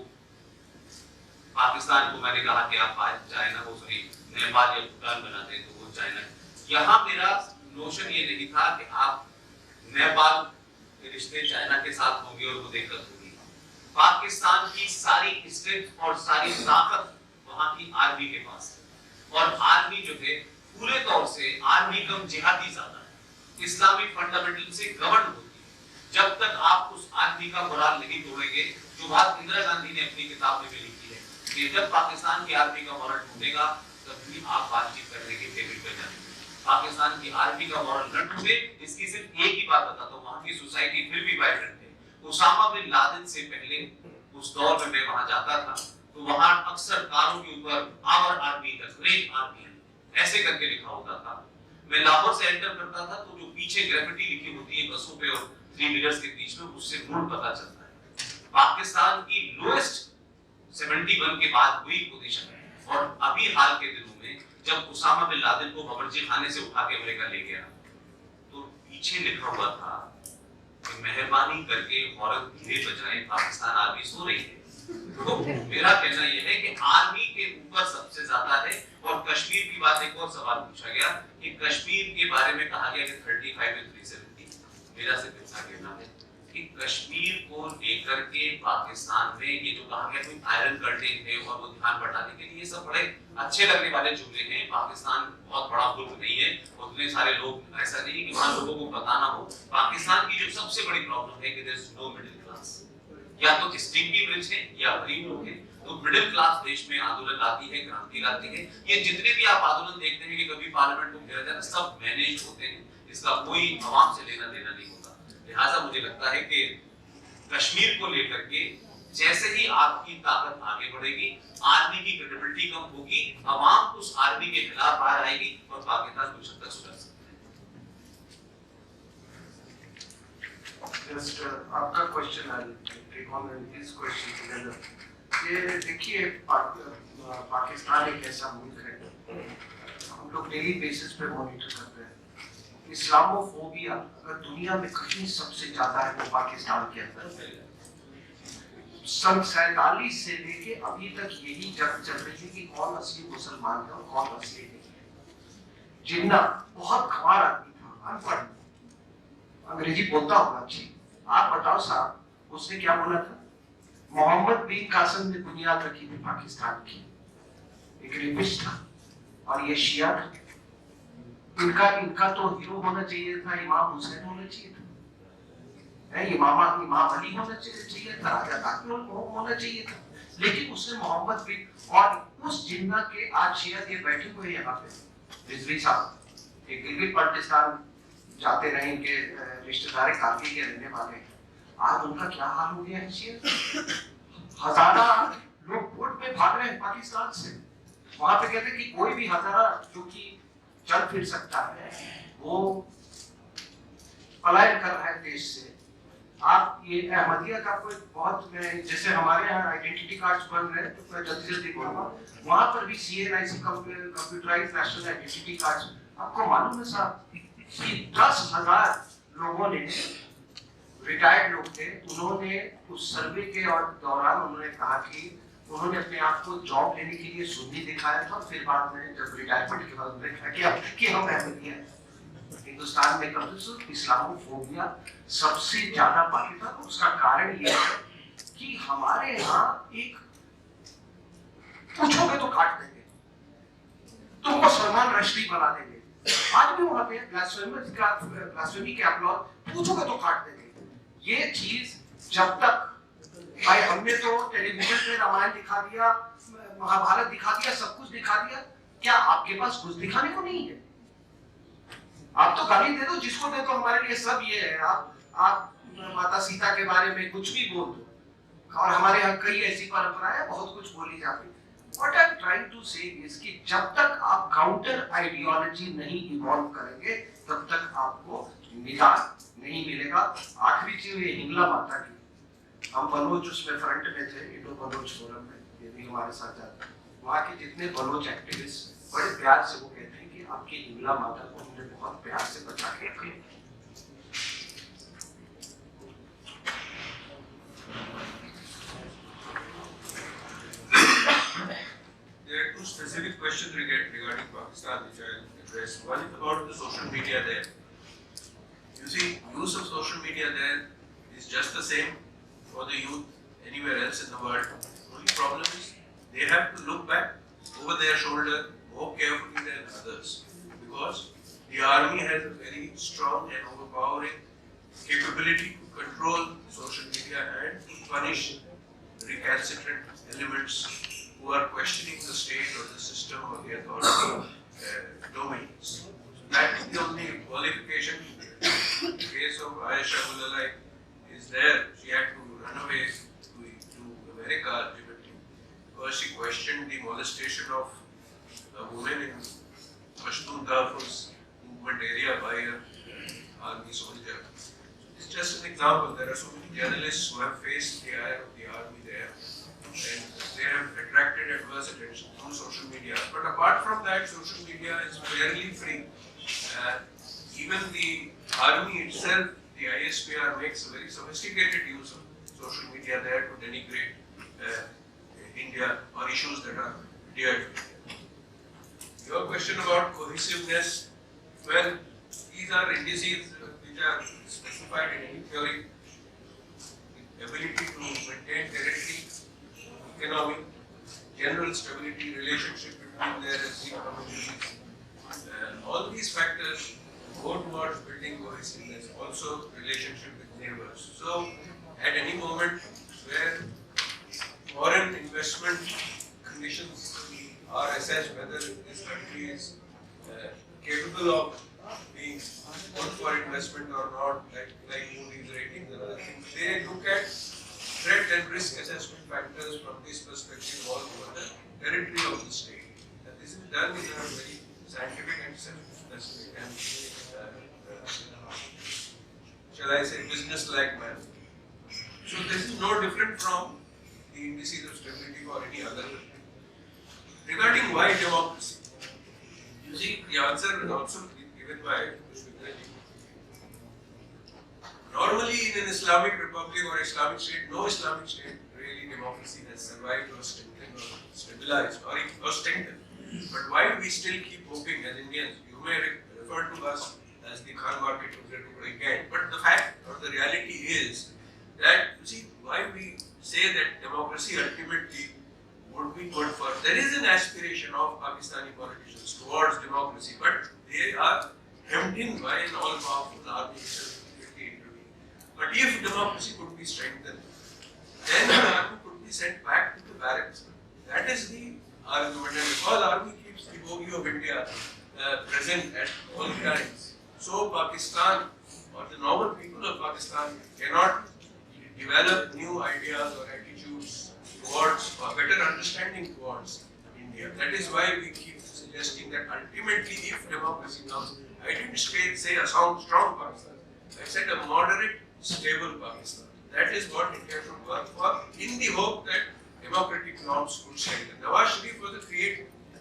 पाकिस्तान को, मैंने कहा कि आप चाइना को नेपाल या भूटान बनाते तो वो चाइना. यहाँ मेरा नोशन ये नहीं था कि आप नेपाल के रिश्ते चाइना के साथ होंगे और वो दिक्कत होगी. पाकिस्तान की सारी स्ट्रेंथ और सारी ताकत वहां की आर्मी के पास है, और आर्मी जो है पूरे तौर से आर्मी कम जिहादी ज्यादा है, इस्लामिक फंडामेंटल से गवर्न होती है। जब तक आप उस आर्मी का मोराल नहीं तोड़ेंगे, जो बात इंदिरा गांधी ने अपनी किताब में भी लिखी है कि जब पाकिस्तान की आर्मी का मोरल टूटेगा तभी आप बातचीत करने के टेबल पर जाएंगे। पाकिस्तान की आर्मी का मोरल न टूटे, इसकी सिर्फ एक ही बात बताता हूँ, वहां की सोसाइटी फिर भी वाइब्रेंट है। उसामा बिन लादेन से पहले उस दौर में मैं वहां जाता था तो वहां अक्सर कारों के ऊपर our army the great army ऐसे करके लिखा होता था। मैं लाहौर से एंटर करता था तो जो पीछे ग्रेफिटी लिखी होती है बसों पे और 3 व्हीलर्स के बीच में, उससे मूड पता चलता है। पाकिस्तान की लोएस्ट 71 के बाद हुई पोजीशन है, और अभी हाल के दिनों में जब उसामा बिन लादेन को बाबरची खाने से उठा के अमेरिका ले गया तो पीछे लिखा हुआ था कि मेहरबानी करके औरत धीरे बजाएं, पाकिस्तान आर्मी सो रही है। तो मेरा कहना यह है कि आर्मी के ऊपर सबसे ज्यादा है। और कश्मीर की बात, एक और सवाल पूछा गया कि कश्मीर के बारे में कहा गया कि 35 में 370। मेरा सिर्फ इतना कहना है कि कश्मीर को लेकर के पाकिस्तान में ये जो कहा गया कि आयरन कर्टेन है और वो ध्यान बढ़ाने के लिए, ये सब बड़े अच्छे लगने वाले जुमले हैं। पाकिस्तान बहुत बड़ा मुल्क नहीं है, उतने सारे लोग, ऐसा नहीं कि वहां लोगों को पता ना हो। पाकिस्तान की जो सबसे बड़ी प्रॉब्लम है कि there is no middle class, या तो स्टिंगी रिच है या गरीब लोग हैं। तो मिडिल क्लास देश में आंदोलन लाती है, क्रांति लाती है। ये जितने भी आप आंदोलन देखते हैं कि कभी पार्लियामेंट को घेरा जाता है, सब मैनेज होते हैं, इसका कोई आवाम से लेना देना नहीं होता। लिहाजा मुझे लगता है कि कश्मीर को लेकर के जैसे ही आपकी ताकत आगे बढ़ेगी, आर्मी की क्रेडिबिलिटी कम होगी, आवाम उस आर्मी के खिलाफ बाहर आएगी और पाकिस्तान कुछ हद तक सुधर सकता है। Just आपका question, I take on this question together. ये देखिए, पाकिस्तान एक ऐसा मुल्क है, हम लोग डेली बेसिस पे मॉनिटर करते हैं। इस्लामोफोबिया अगर दुनिया में कहीं सबसे ज्यादा है तो पाकिस्तान के अंदर। सन 47 से लेके अभी तक यही जंग चल रही है कि कौन असली मुसलमान है और कौन असली नहीं है। जिन्ना बहुत गंवार आदमी था, अनपढ़, अंग्रेजी बोलता होगा अच्छी। आप बताओ साहब, उसने क्या बोला था? मोहम्मद बिन कासिम ने बुनियाद रखी थी पाकिस्तान की, एक रेपिस्ट था और ये शिया था। इनका तो हीरो होना चाहिए था, इमाम हुसैन होना चाहिए था, इमाम अली होना चाहिए था, राजा ताकि होना चाहिए था। लेकिन उसने मोहम्मद बिन, और उस जिन्ना के आज शिया ये बैठे हुए यहाँ पे रिजवी साहब, एक गिलगित बाल्टिस्तान जाते रहे, इनके रिश्तेदार काफी के रहने वाले हैं। आज उनका क्या हाल हो गया है? हजारा लोग वोट में भाग रहे हैं पाकिस्तान से। वहां पे कहते हैं कि कोई भी हजारा जो कि चल फिर सकता है वो पलायन कर रहा है देश से। आप ये अहमदिया का कोई बहुत, जैसे हमारे यहाँ आइडेंटिटी कार्ड्स बन रहे हैं तो मैं जल्दी जल्दी बोलूंगा, वहां पर भी CNIC computerised national identity cards. आपको मालूम है साहब कि 10,000 लोगों ने, रिटायर्ड लोग थे, उन्होंने उस सर्वे के और दौरान उन्होंने कहा कि उन्होंने अपने आप को जॉब लेने के लिए सुन्नी दिखाया था। फिर बाद में जब रिटायरमेंट के बाद उन्होंने कहा कि हम अहमदी हैं। हिंदुस्तान में कब से इस्लामोफोबिया सबसे ज्यादा पाकिस्तान, उसका कारण ये है कि हमारे यहाँ एक पूछोगे तो काट देंगे, तुमको सलमान रश्दी बना देंगे। आज भी वहां पे ब्लास्फेमी के अपलॉज पूछोगे तो काट देंगे। ये चीज जब तक, भाई हमने तो टेलीविजन पे रामायण दिखा दिया, महाभारत दिखा दिया, सब कुछ दिखा दिया, क्या आपके पास कुछ दिखाने को नहीं है? आप तो गाली दे दो, जिसको दे दो, हमारे लिए सब ये है। आप माता सीता के बारे में कुछ भी बोल दो, और हमारे यहाँ कई ऐसी परंपराएं बहुत कुछ बोली जाती है। What I'm trying to say is कि जब तक आप काउंटर आइडियोलॉजी नहीं इवॉल्व करेंगे तब तक आपको निदान नहीं मिलेगा। आखिरी चीज ये हिंगला माता की, हम बलोच उसमें फ्रंट में थे, इंडो बलोच फोरम में, ये भी हमारे साथ जाते हैं। वहाँ के जितने बलोच एक्टिविस्ट बड़े प्यार से वो कहते हैं कि आपकी हिंगला माता को हमने बहुत प्यार से बचा के रखे। There are two specific questions regarding Pakistan which I will address. One is about the social media there. You see, use of social media there is just the same for the youth anywhere else in the world. The only problem is they have to look back over their shoulder more carefully than others, because the army has a very strong and overpowering capability to control social media and to punish recalcitrant elements who are questioning the state or the system or the authority domains. That is the only qualification. The case of Aisha Mulalai is there. She had to run away to America ultimately because she questioned the molestation of a woman in Pashtun Tahfuz movement area by an army soldier. It's just an example. There are so many journalists who have faced the ire of the army there, and they have attracted adverse attention through social media. But apart from that, social media is fairly free. Even the army itself, the ISPR, makes a very sophisticated use of social media there to denigrate India or issues that are dear to India. Your question about cohesiveness, well, these are indices which are specified in any theory. The ability to maintain territory, economic, general stability, relationship between their ethnic communities. All these factors go towards building cohesiveness, also relationship with neighbors. So, at any moment where foreign investment conditions are assessed, whether this country is capable of being good for investment or not, like Moody's ratings and other things, they look at threat and risk assessment factors from this perspective all over the territory of the state. And this is done in a very scientific and self-specific and, shall I say, business-like manner. So this is no different from the indices of stability for any other country. Regarding why democracy, you see, the answer is also given by Vijay. Normally in an Islamic republic or Islamic state, no Islamic state really democracy has survived or strengthened or stabilized or strengthened. But why we still keep hoping as Indians, you may refer to us as the Khan market again, but the fact or the reality is that, you see, why we say that democracy ultimately would be good for, there is an aspiration of Pakistani politicians towards democracy, but they are hemmed in by an all-powerful army. But if democracy could be strengthened, then the army could be sent back to the barracks. That is the argument, and because army keeps the bogey of India present at all times, so Pakistan or the normal people of Pakistan cannot develop new ideas or attitudes towards or better understanding towards India. That is why we keep suggesting that ultimately, if democracy comes, I didn't say a strong Pakistan. I said a moderate, stable Pakistan. That is what India should work for, in the hope that democratic norms could strengthen. Nawaz Sharif was the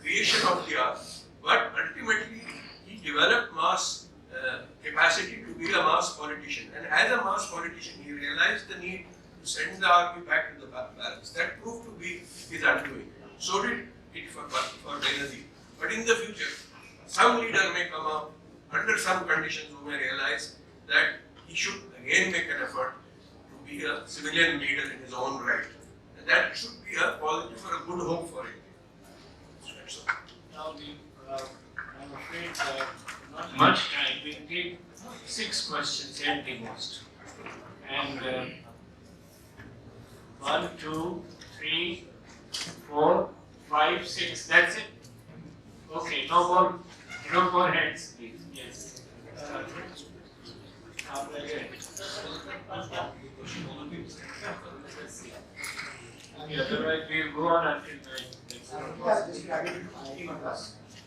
creation of the army, but ultimately he developed mass capacity to be a mass politician. And as a mass politician, he realized the need to send the army back to the barracks. That proved to be his undoing. So did it for Benazir. But in the future, some leader may come up under some conditions who may realize that he should again make an effort to be a civilian leader in his own right. And that should be a positive or a good hope for him. Now, I'm afraid not much time. We'll take 6 questions at the most. And 1, 2, 3, 4, 5, 6. That's it. Okay. No more hands, please. Yes. Otherwise, we'll go on until 9.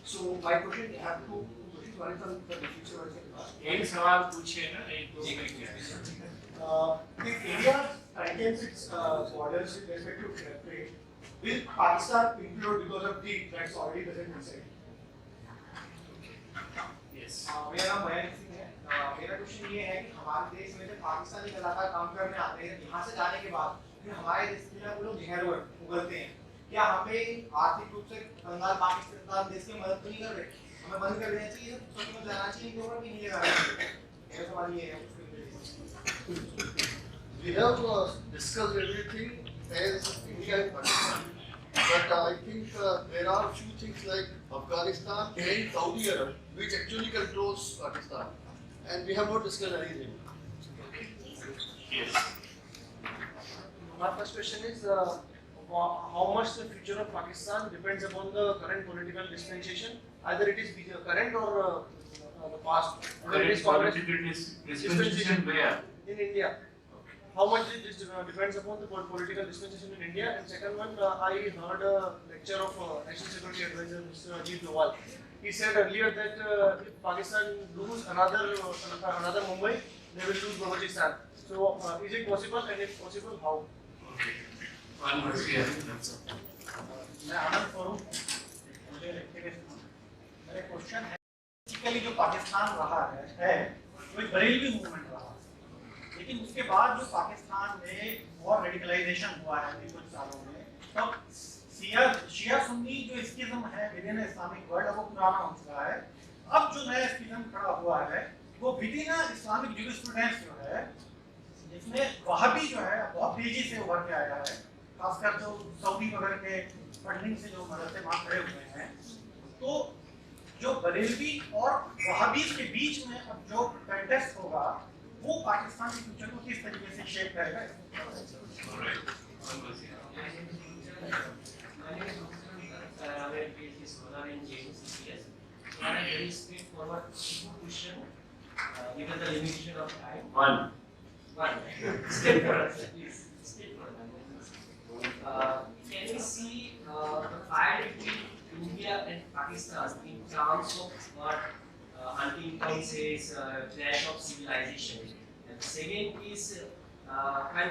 So my question, I have two questions. One is on the future. एक सवाल पूछिए ना, एक दो if India tightens its borders with respect to trade, will Pakistan implode because of the threats already present inside? Yes. मेरा नाम मयंक सिंह है. मेरा क्वेश्चन ये है कि हमारे देश में जब पाकिस्तानी कलाकार काम करने आते हैं, यहाँ से जाने के बाद फिर हमारे देश में वो लोग जहर उगलते हैं. क्या हमें आर्थिक रूप से बंगाल पाकिस्तान देश की मदद तो नहीं कर रहे? हमें बंद कर देना चाहिए, सोच में जाना चाहिए कि ऊपर भी नहीं लगा रहे. मेरा सवाल ये है. We have discussed everything as India and Pakistan. But I think there are few things like Afghanistan and Saudi Arabia which actually controls Pakistan, and we have not discussed anything. Yes. My first question is how much the future of Pakistan depends upon the current political dispensation, either it is current or the past. Whether it is Congress Dispensation where? in India. How much it depends upon the political dispensation in India. And second one, I heard a lecture of National Security Advisor Mr. Ajit Doval. He said earlier that if Pakistan lose another Mumbai, they will lose Balochistan. So is it possible, and if possible, how? Okay. One was here. मैं आनंद करूं मुझे मेरा question है basically जो पाकिस्तान रहा है वो एक बरेलवी मूवमेंट रहा, लेकिन उसके बाद जो पाकिस्तान में और रेडिकलाइजेशन हुआ है अभी कुछ सालों में, तब शिया सुन्नी जो स्किज्म है विद इन इस्लामिक वर्ल्ड वो पुराना हो चुका है। अब जो नया स्किज्म खड़ा हुआ है वो विद इन इस्लामिक जूरिस्प्रूडेंस जो है, जिसमें वहाबी जो है बहुत तेजी से उभर के आया है, खासकर जो सऊदी वगैरह के फंडिंग से जो मदरसे वहाँ खड़े हुए हैं। तो जो बरेलवी और वहाबीज के बीच में अब जो कंटेस्ट होगा वो पाकिस्तान के फ्यूचर को किस तरीके से शेप करेगा? Given the limitation of time. One. Stay for us, please. Stay for us. Can we see the fight between India and Pakistan in terms of what Huntington says, clash of civilization? And the second is when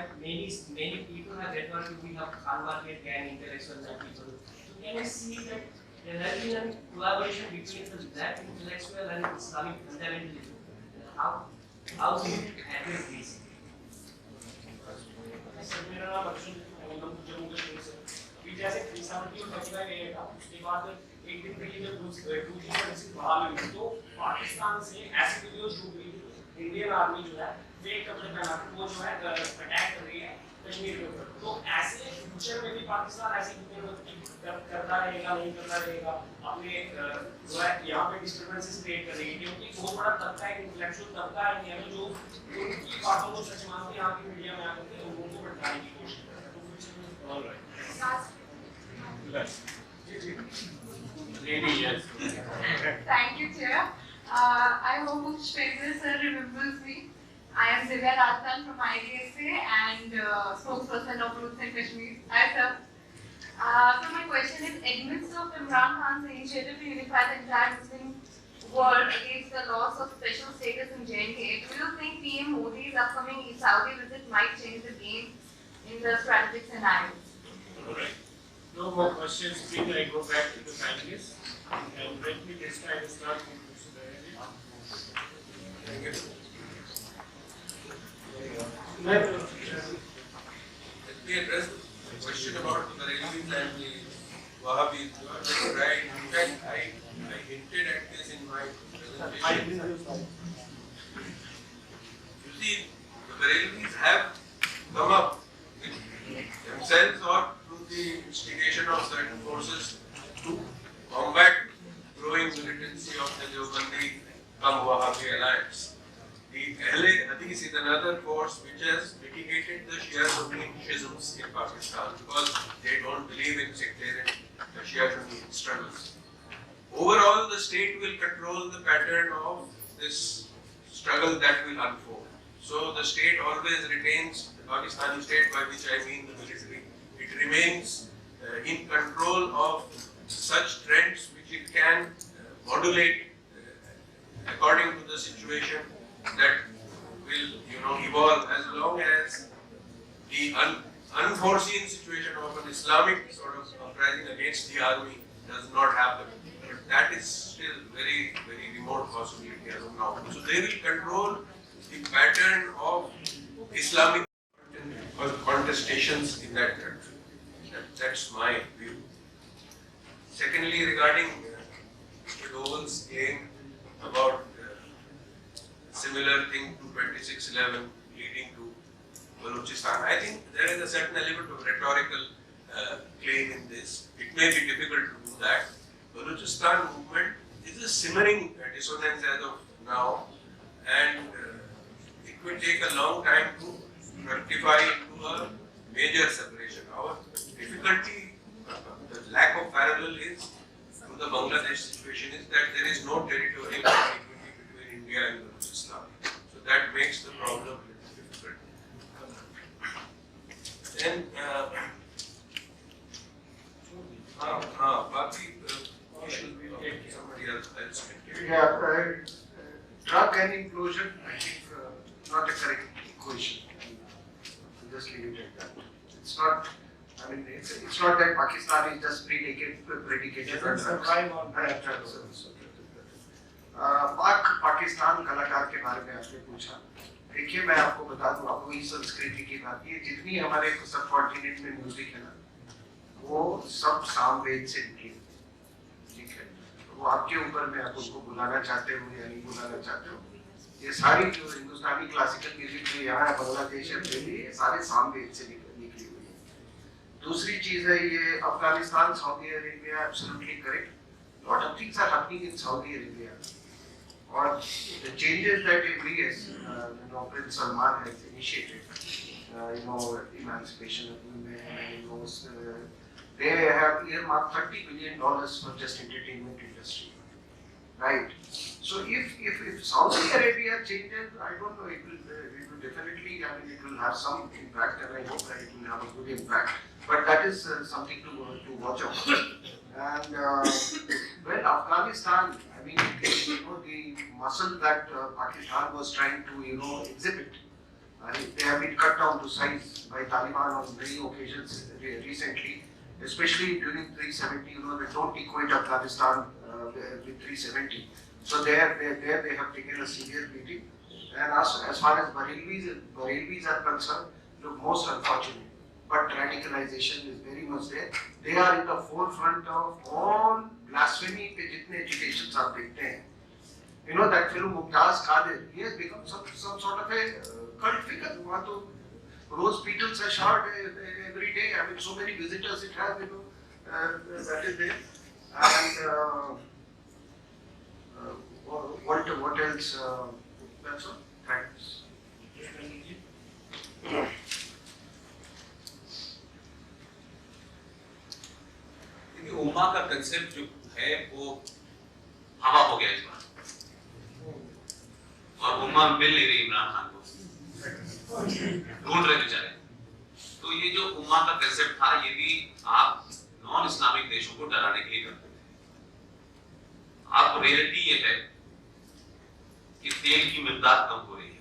many people have referred to we have Khan market gang intellectuals and people. So can we see that there has been a collaboration between the black intellectual and Islamic fundamentalism? How do you address this? Sir मेरा नाम अर्जुन जम्मू कश्मीर से। अभी जैसे 370 और 35 area था, उसके बाद एक दिन पहले जब 2G पॉलिसी बहाल हुई तो पाकिस्तान से ऐसी वीडियोस छूट गई थी, इंडियन आर्मी जो है फेक कपड़े पहना के वो जो है अटैक कर रही है कश्मीर के ऊपर। तो ऐसे फ्यूचर में भी पाकिस्तान ऐसी करता रहेगा, नहीं करता रहेगा, अपने जो है यहाँ पे डिस्टर्बेंसेस क्रिएट करेगी, क्योंकि बहुत बड़ा तबका है, इंटेलेक्चुअल तबका है इंडिया में जो उनकी बातों को सच मानते हैं, यहाँ की मीडिया में आकर के लोगों को भटकाने की कोशिश कर रहे हैं। तो फ्यूचर में Thank you, Chair. I hope Shweta sir remembers me. I am Divya Rajdan from IDSA and spokesperson of Roots in Kashmir. Hi, sir. So my question is, amidst of Imran Khan's initiative to unify the entire Muslim world against the loss of special status in J&K, do you think PM Modi's upcoming Saudi visit might change the game in the strategic scenario? Alright. No more questions. Please I go back to the panelists and let me this time start with Mr. Banerjee. Thank you. Let me address the question about the Bareilwis and the Wahhabis. You are very right. In fact, I hinted at this in my presentation. You see, the Bareilwis have come up themselves or through the instigation of certain forces to combat growing militancy of the Deobandi Wahhabi alliance. The Ahle Hadith is another force which has mitigated the Shia Sunni schisms in Pakistan because they don't believe in sectarian Shia Sunni struggles. Overall, the state will control the pattern of this struggle that will unfold. So the state always retains, the Pakistani state, by which I mean the military, it remains in control of such trends which it can modulate according to the situation that will, evolve, as long as the unforeseen situation of an Islamic sort of uprising against the army does not happen. But that is still very, very remote possibility as of now. So they will control the pattern of Islamic contestations in that country. That's my view. Secondly, regarding Mr. Doval's claim about similar thing to 2611 leading to Balochistan. I think there is a certain element of rhetorical claim in this. It may be difficult to do that. Balochistan movement is a simmering dissonance as of now, and it will take a long time to rectify into a major separation. Our difficulty, the lack of parallel is to the Bangladesh situation is that there is no territorial continuity between India and Balochistan. So that makes the problem a little difficult. Then, somebody else. Yeah, drug and implosion, I think not a correct equation. Just leave it at that. It's not. I mean, it's not that Pakistan is just predicated on drugs. Pakistan कलाकार के बारे में आपने पूछा। देखिए मैं आपको बता दूं, आपको इस संस्कृति की बात, ये जितनी हमारे सब कॉन्टिनेंट में म्यूजिक है ना, वो सब सामवेद से निकली, ठीक है। वो आपके ऊपर में आप उनको बुलाना चाहते हो या नहीं बुलाना चाहते हो, ये सारी जो हिंदुस्तानी क्लासिकल म्यूजिक जो यहाँ है बांग्लादेश है दिल्ली, ये सारे सामवेद से निकली हुई है। दूसरी चीज है ये Afghanistan, Saudi Arabia, absolutely correct. Lot of things are happening in Saudi Arabia, or the changes that every year, Prince Salman has initiated, emancipation of women, they have earmarked $30 billion for just entertainment industry, right? So if Saudi Arabia changes, I don't know, it will definitely, I mean, it will have some impact, and I hope that it will have a good impact. But that is something to watch out. And well, Afghanistan, I mean, the muscle that Pakistan was trying to, exhibit, they have been cut down to size by Taliban on many occasions recently, especially during 370. They don't equate Afghanistan with 370. So there they have taken a severe beating. And as far as Barelvis are concerned, look, most unfortunate. But radicalization is very much there. They are in the forefront of all blasphemy पे जितने agitations आप देखते हैं, that film Mumtaz Qadir, he has become some sort of a cult figure. वहाँ तो rose petals are shot every day. I mean, so many visitors it has, that is there. And what else? That's all. Thanks. उम्मा का concept जो है वो हवा हो गया इस बार, और उम्मा मिल नहीं रही इमरान खान को, ढूंढ रहे बेचारे। तो ये जो उम्मा का कंसेप्ट था, ये भी आप नॉन इस्लामिक देशों को डराने के लिए करते थे। अब रियलिटी ये है कि तेल की मिकदार कम हो रही है,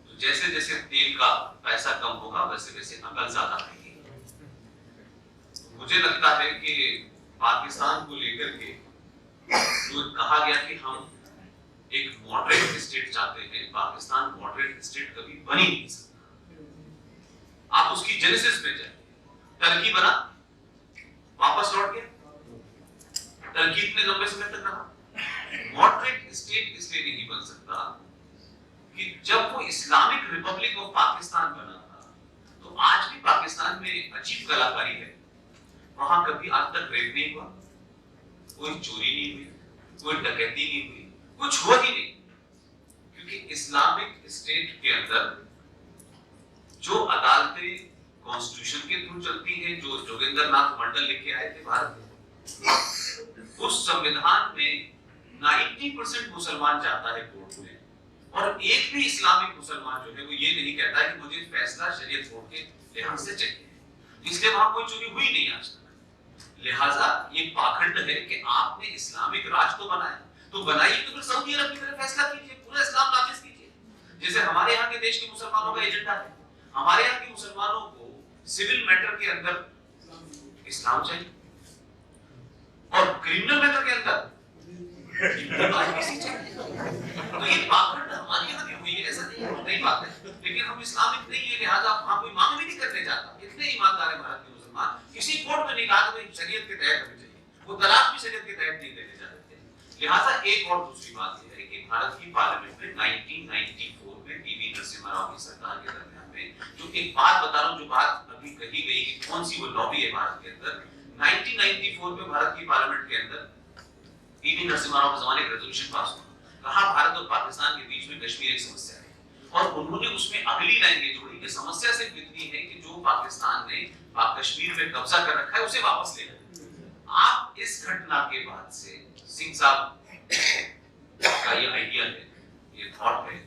तो जैसे जैसे तेल का पैसा कम होगा वैसे वैसे अकल ज्यादा आएगी। मुझे लगता है कि पाकिस्तान को लेकर के जो कहा गया कि हम एक मॉडरेट स्टेट चाहते हैं, पाकिस्तान मॉडरेट स्टेट कभी बन ही नहीं सकता। आप उसकी जेनेसिस में जाइए, टर्की बना, वापस लौट गया, टर्की इतने लंबे समय तक रहा। मॉडरेट स्टेट इसलिए नहीं बन सकता कि जब वो इस्लामिक रिपब्लिक ऑफ पाकिस्तान बना था, तो आज भी पाकिस्तान में अजीब कलाकारी है। वहां कभी आज तक रेप नहीं हुआ, कोई चोरी नहीं हुई, कोई डकैती नहीं हुई, कुछ हुआ ही नहीं, क्योंकि इस्लामिक स्टेट के अंदर जो अदालतें कॉन्स्टिट्यूशन के थ्रू चलती हैं, जो जोगिंदर नाथ मंडल लेके आए थे भारत में, उस संविधान में 90% मुसलमान जाता है कोर्ट में, और एक भी इस्लामिक मुसलमान जो है वो ये नहीं कहता है कि मुझे फैसला शरीयत कोर्ट के लिहाज से चाहिए, इसलिए वहां कोई चोरी हुई नहीं आज तक। लिहाजा ये पाखंड है कि आपने इस्लामिक राज तो बनाया, तो बनाइए तो फिर सऊदी अरब की तरह फैसला कीजिए, पूरा इस्लाम नाफिज कीजिए। जैसे हमारे यहाँ के देश के मुसलमानों का एजेंडा है, हमारे यहाँ के मुसलमानों को सिविल मैटर के अंदर इस्लाम चाहिए और क्रिमिनल मैटर के अंदर तो ये पाखंड हमारे यहाँ भी हुई है, ऐसा नहीं है, नई बात है, लेकिन हम इस्लामिक नहीं है, लिहाजा वहां कोई मांग भी नहीं करने जाता। इतने ईमानदार है भारत के मुसलमान, किसी कोर्ट में नहीं कहा कि शरीयत के तहत हमें चाहिए, वो तलाक भी शरीयत के तहत नहीं देने जाते थे। लिहाजा एक और दूसरी बात यह है कि भारत की पार्लियामेंट में 1994 में पीवी नरसिम्हा राव की सरकार के दरमियान में में जो एक बात बता रहा हूँ, जो बात अभी कही गई कि कौन सी वो लॉबी है भारत के अंदर। 1994 में भारत की पार्लियामेंट के अंदर पीवी नरसिम्हा राव के जमाने का रेजोल्यूशन पास हुआ, कहा भारत और पाकिस्तान के बीच में कश्मीर एक समस्या है, और उन्होंने उसमें अगली लाइन ये जोड़ी कि समस्या सिर्फ इतनी है कि जो पाकिस्तान ने कश्मीर में कब्जा कर रखा है उसे वापस ले लें। आप इस घटना के बाद से सिंह साहब का ये आइडिया है, ये थॉट है,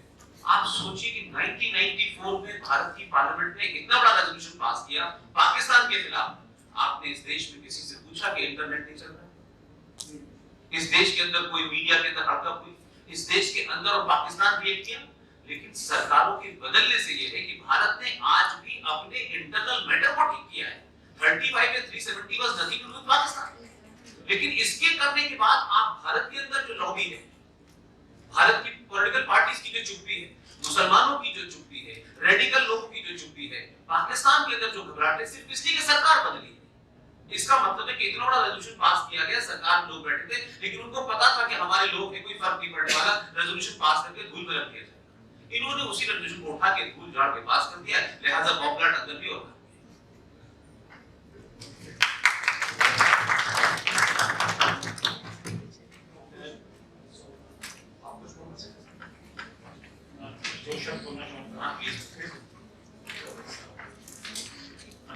आप सोचिए कि 1994 में भारत की पार्लियामेंट ने इतना बड़ा रेजोल्यूशन पास किया पाकिस्तान के खिलाफ। आपने इस देश में किसी से पूछा कि इंटरनेट नहीं चल रहा है? इस देश के अंदर कोई मीडिया के अंदर हड़कंप हुई? इस देश के अंदर और पाकिस्तान रिएक्ट किया? लेकिन सरकारों के बदलने से ये है कि भारत ने आज भी अपने इंटरनल मैटर को ठीक किया है। 35 या 370 was nothing to do with Pakistan. लेकिन इसके करने के बाद आप भारत के अंदर जो लॉबी है, भारत की पॉलिटिकल पार्टीज की जो चुप्पी है, मुसलमानों की जो चुप्पी है, रेडिकल लोगों की जो चुप्पी है, पाकिस्तान के अंदर जो घबराहट है, सिर्फ इसलिए कि सरकार बदली। इसका मतलब है कि इतना बड़ा रेजोल्यूशन पास किया गया, सरकार में लोग बैठे थे, लेकिन उनको पता था कि हमारे लोग हैं, कोई फर्क नहीं पड़ने वाला, रेजोल्यूशन पास करके धूल में रख दिया जाएगा। इन्होंने उसी रेजोल्यूशन को उठा के धूल झाड़ के पास कर दिया, लिहाजा बॉम्बलाट अंदर भी होगा।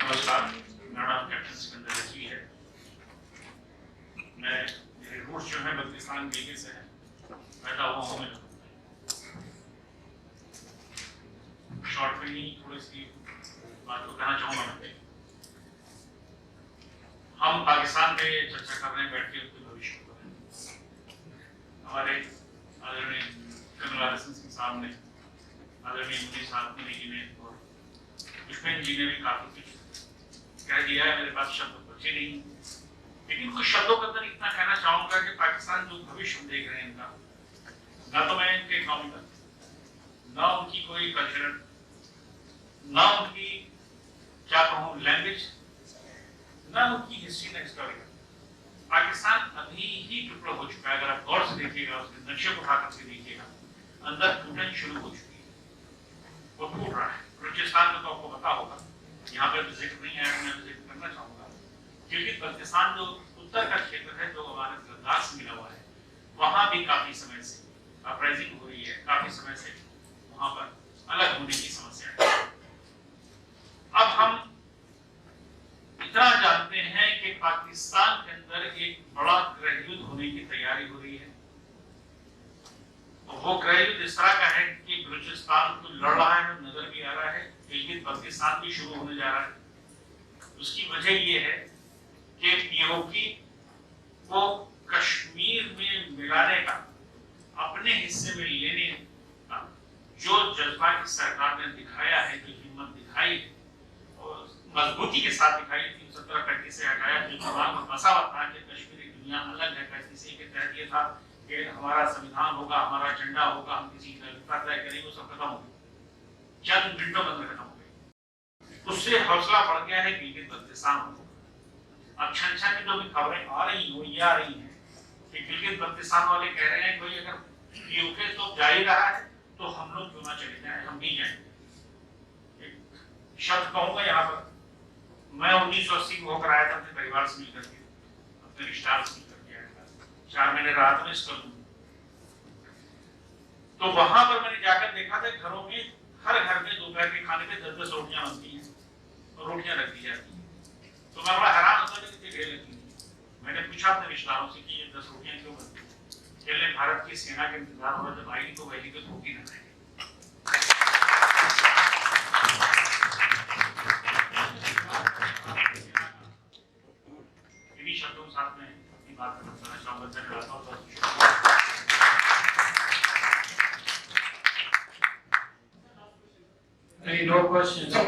नमस्कार, मेरा नाम कैप्टन सिकंदर रजवी है। मैं मेरे रूट्स जो है बल्तिस्तान गिलगित से है, बैठा हुआ हूँ मैं। शॉर्ट में ही थोड़ी सी बात को कहना चाहूँगा मैं। हम पाकिस्तान पे चर्चा कर रहे हैं बैठ के उसके भविष्य पर। हमारे आदरणीय कर्नल आरएसएन सिंह साहब ने, आदरणीय मोदी साहब ने और पुष्पेंद्र जी ने भी काफी कह दिया है, मेरे पास शब्द बचे नहीं, लेकिन कुछ शब्दों के अंदर इतना कहना चाहूंगा कि पाकिस्तान जो भविष्य हम देख रहे हैं इनका, ना तो मैं इनके इकोनॉमिकल, ना उनकी कोई कल्चरल, ना उनकी क्या कहूँ लैंग्वेज, ना उनकी हिस्ट्री ना हिस्टोरिकल। पाकिस्तान अभी ही टुकड़ा हो चुका है। अगर आप गौर से देखिएगा, उसके नक्शे को उठा करके देखिएगा, अंदर टूटन शुरू हो चुकी है, वो टूट रहा है। बलूचिस्तान में तो आपको पता होगा, यहाँ पे जिक्र नहीं है, मैं जिक्र करना चाहूंगा, क्योंकि बल्तिस्तान जो उत्तर का क्षेत्र है, जो हमारे लद्दाख से मिला हुआ है, वहां भी काफी समय से अपराइजिंग हो रही है, काफी समय से वहां पर अलग होने की समस्या है। अब हम इतना जानते हैं कि पाकिस्तान के अंदर एक बड़ा गृह युद्ध होने की तैयारी हो रही है, और वो गृह युद्ध इस तरह का है कि बलूचिस्तान तो लड़ रहा है, नजर भी आ रहा है, गिलगित बल्तिस्तान भी शुरू होने जा रहा है। उसकी वजह ये है कि पीओके को कश्मीर में मिलाने का, अपने हिस्से में लेने का जो जज्बा इस सरकार ने दिखाया है, जो हिम्मत दिखाई है और मजबूती के साथ दिखाई, 370 से हटाया, जो दिमाग में फंसा हुआ था कि कश्मीर एक दुनिया अलग है, इसी के तहत ये था कि हमारा संविधान होगा, हमारा झंडा होगा, हम किसी की नागरिकता तय करेंगे, वो सब खत्म हो गया। चंद मिनटों में खत्म हो गई। उससे हौसला बढ़ गया है गिलगित बल्तिस्तान को। अब छन में जो भी खबरें आ रही हो, ये आ रही हैं कि गिलगित बल्तिस्तान वाले कह रहे हैं कि भाई अगर पीओके तो जा ही रहा है तो हम लोग क्यों ना चले जाएं, हम भी जाएंगे। एक शब्द कहूंगा यहाँ पर, मैं 1980 में होकर आया था अपने परिवार से मिल करके, अपने रिश्तेदार से मिल करके आया था, 4 महीने रहा था इस कल। तो वहां पर मैंने जाकर देखा था घरों में, हर घर में दोपहर के खाने पे 10-10 रोटियां बनती हैं और रोटियां रख दी जाती हैं। तो मैं बड़ा हैरान होता था कि ढेर लगती थी। मैंने पूछा अपने रिश्तेदारों से कि ये 10 रोटियां क्यों बनती हैं? कहने भारत की सेना के इंतजार हो रहा, जब आएगी तो वही तो होगी ना। इन्हीं शब्दों के साथ मैं अपनी बात करना चाहूंगा। धन्यवाद। Any no questions? No,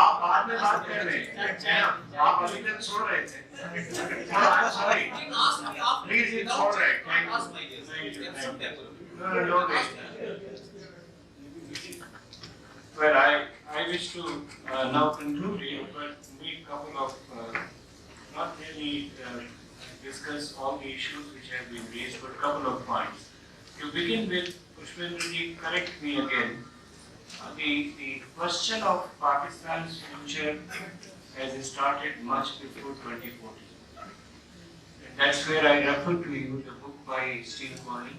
आप बाद में बात कर रहे हैं, आप अभी तक सुन रहे थे। Sorry, please it's all right. Well, I wish to now conclude here, but make a couple of not really discuss all the issues which have been raised, but a couple of points. To begin with, Pushpendraji, correct me again. The question of Pakistan's future has started much before 2014. And that's where I refer to you the book by Steve Cohen,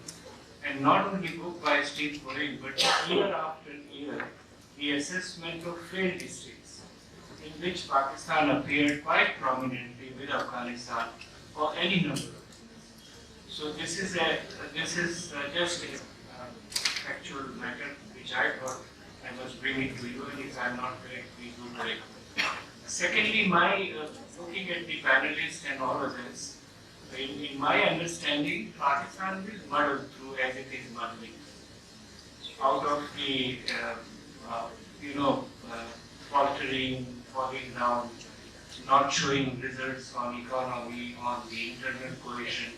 and not only book by Steve Cohen, but year after year, the assessment of failed states, in which Pakistan appeared quite prominently with Afghanistan for any number of reasons. So this is just a factual matter which I thought I must bring it to you, and if I am not correct, please do correct me. Secondly, my looking at the panelists and all of this, in my understanding, Pakistan will muddle through as it is muddling. Out of the, faltering, falling down, not showing results on economy, on the internal cohesion,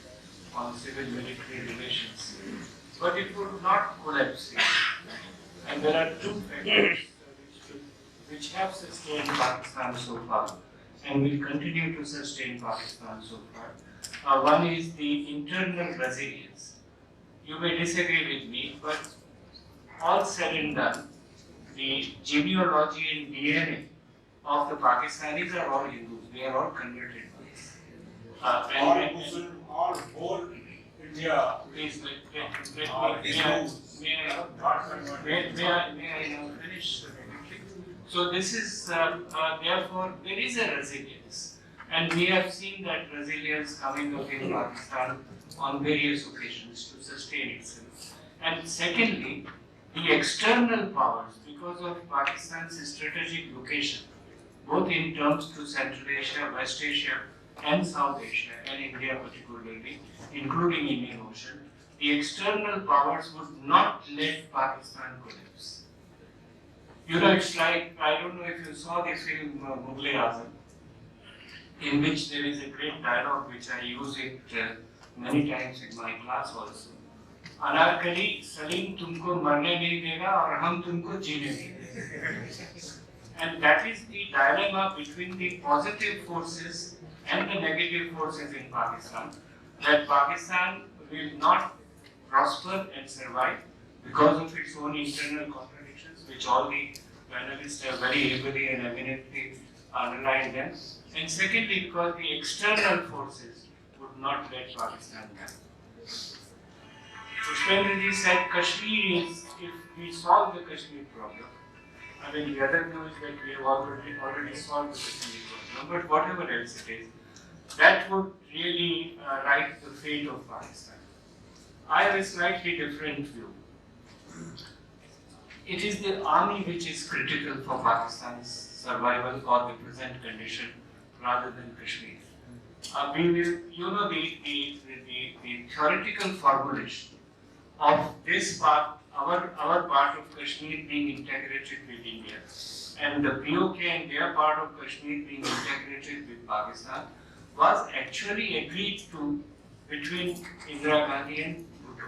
on civil-military relations. But it would not collapse. And there are two factors which have sustained Pakistan so far and will continue to sustain Pakistan so far. One is the internal resilience. You may disagree with me, but all said and done, the genealogy and DNA of the Pakistanis are all Hindus. They are all converted ones. All whole India. Please may I now finish? So this is therefore there is a resilience, and we have seen that resilience coming up in Pakistan on various occasions to sustain itself. And secondly, the external powers, because of Pakistan's strategic location, both in terms to Central Asia, West Asia, and South Asia, and India particularly, including Indian Ocean, the external powers would not let Pakistan collapse. You know, it's like, I don't know if you saw the film Mughal-e-Azam, in which there is a great dialogue which I use it many times in my class also. Anarkali, Salim tumko marne nahi dega aur hum tumko jeene nahi denge. And that is the dilemma between the positive forces and the negative forces in Pakistan, that Pakistan will not prosper and survive because of its own internal contradictions, which all the panelists have very ably and eminently underlined them. And secondly, because the external forces would not let Pakistan die. Pushpendraji said Kashmir is, if we solve the Kashmir problem, I mean, the other view is that we have already solved the Kashmir problem, but whatever else it is, that would really write the fate of Pakistan. I have a slightly different view. It is the army which is critical for Pakistan's survival or the present condition rather than Kashmir. The theoretical formulation of this part, our part of Kashmir being integrated with India, and the POK and their part of Kashmir being integrated with Pakistan, was actually agreed to between Indira Gandhi and Bhutto.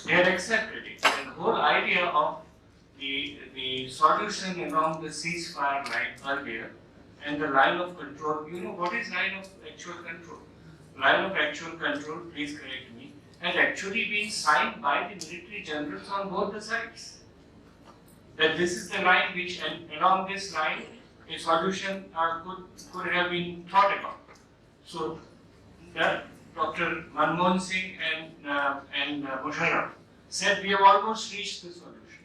They had accepted it. And the whole idea of the solution along the ceasefire line earlier and the line of control, you know what is line of actual control? Line of actual control, please correct me, has actually been signed by the military generals on both the sides. That this is the line which, and along this line, a solution could have been thought about. So, Dr. Manmohan Singh and Musharraf said we have almost reached the solution.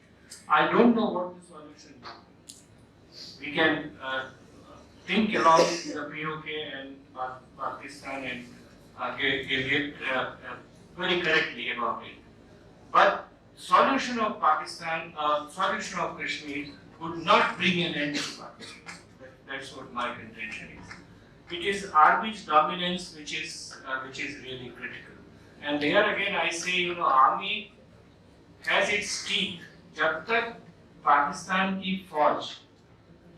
I don't know what the solution is. We can think along the POK and Pakistan and Gilgit very correctly about it. But solution of Pakistan, solution of Kashmir would not bring an end to Pakistan. That's what my contention is. It is army's dominance which is really critical. And there again I say, army has its teeth. जब तक पाकिस्तान की फौज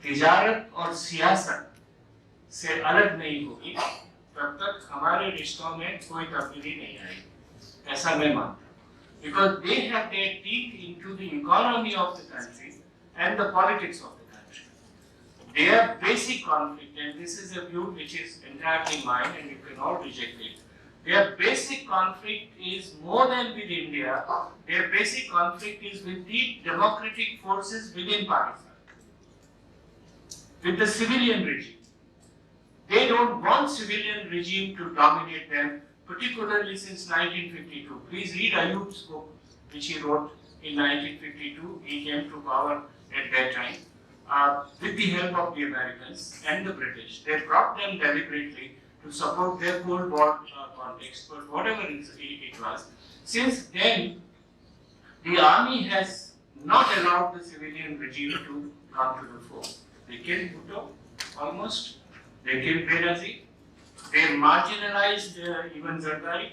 तिजारत और सियासत से अलग नहीं होगी, तब तक हमारे रिश्तों में कोई तब्दीली नहीं आएगी. ऐसा मैं मानता हूँ. Because they have their teeth into the economy of the country and the politics of the country. Their basic conflict, and this is a view which is entirely mine and you can all reject it, Their basic conflict is more than with India. Their basic conflict is with the democratic forces within Pakistan, with the civilian regime. They don't want civilian regime to dominate them, particularly since 1952. Please read Ayub's book, which he wrote in 1952. He came to power at that time with the help of the Americans and the British. They brought them deliberately to support their Cold War context, but whatever it was, since then the army has not allowed the civilian regime to come to the fore. They killed Bhutto, almost. They killed Benazir. They marginalized even Zardari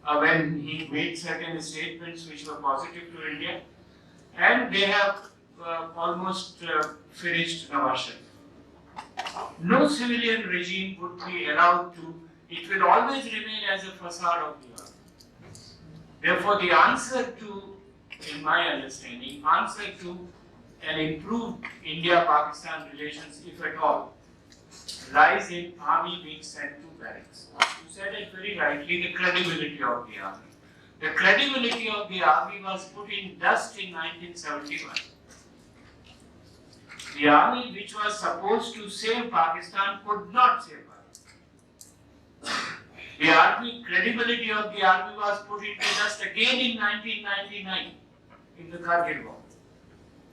when he made certain statements which were positive to India. And they have almost finished Nawaz Sharif. No civilian regime would be allowed to, it will always remain as a facade of the army. Therefore, the answer to, in my understanding, answer to an improved India-Pakistan relations, if at all, lies in army being sent to barracks. You said it very rightly, the credibility of the army. The credibility of the army was put in dust in 1971. The army which was supposed to save Pakistan could not save Pakistan. The credibility of the army was put into dust again in 1999 in the Kargil War.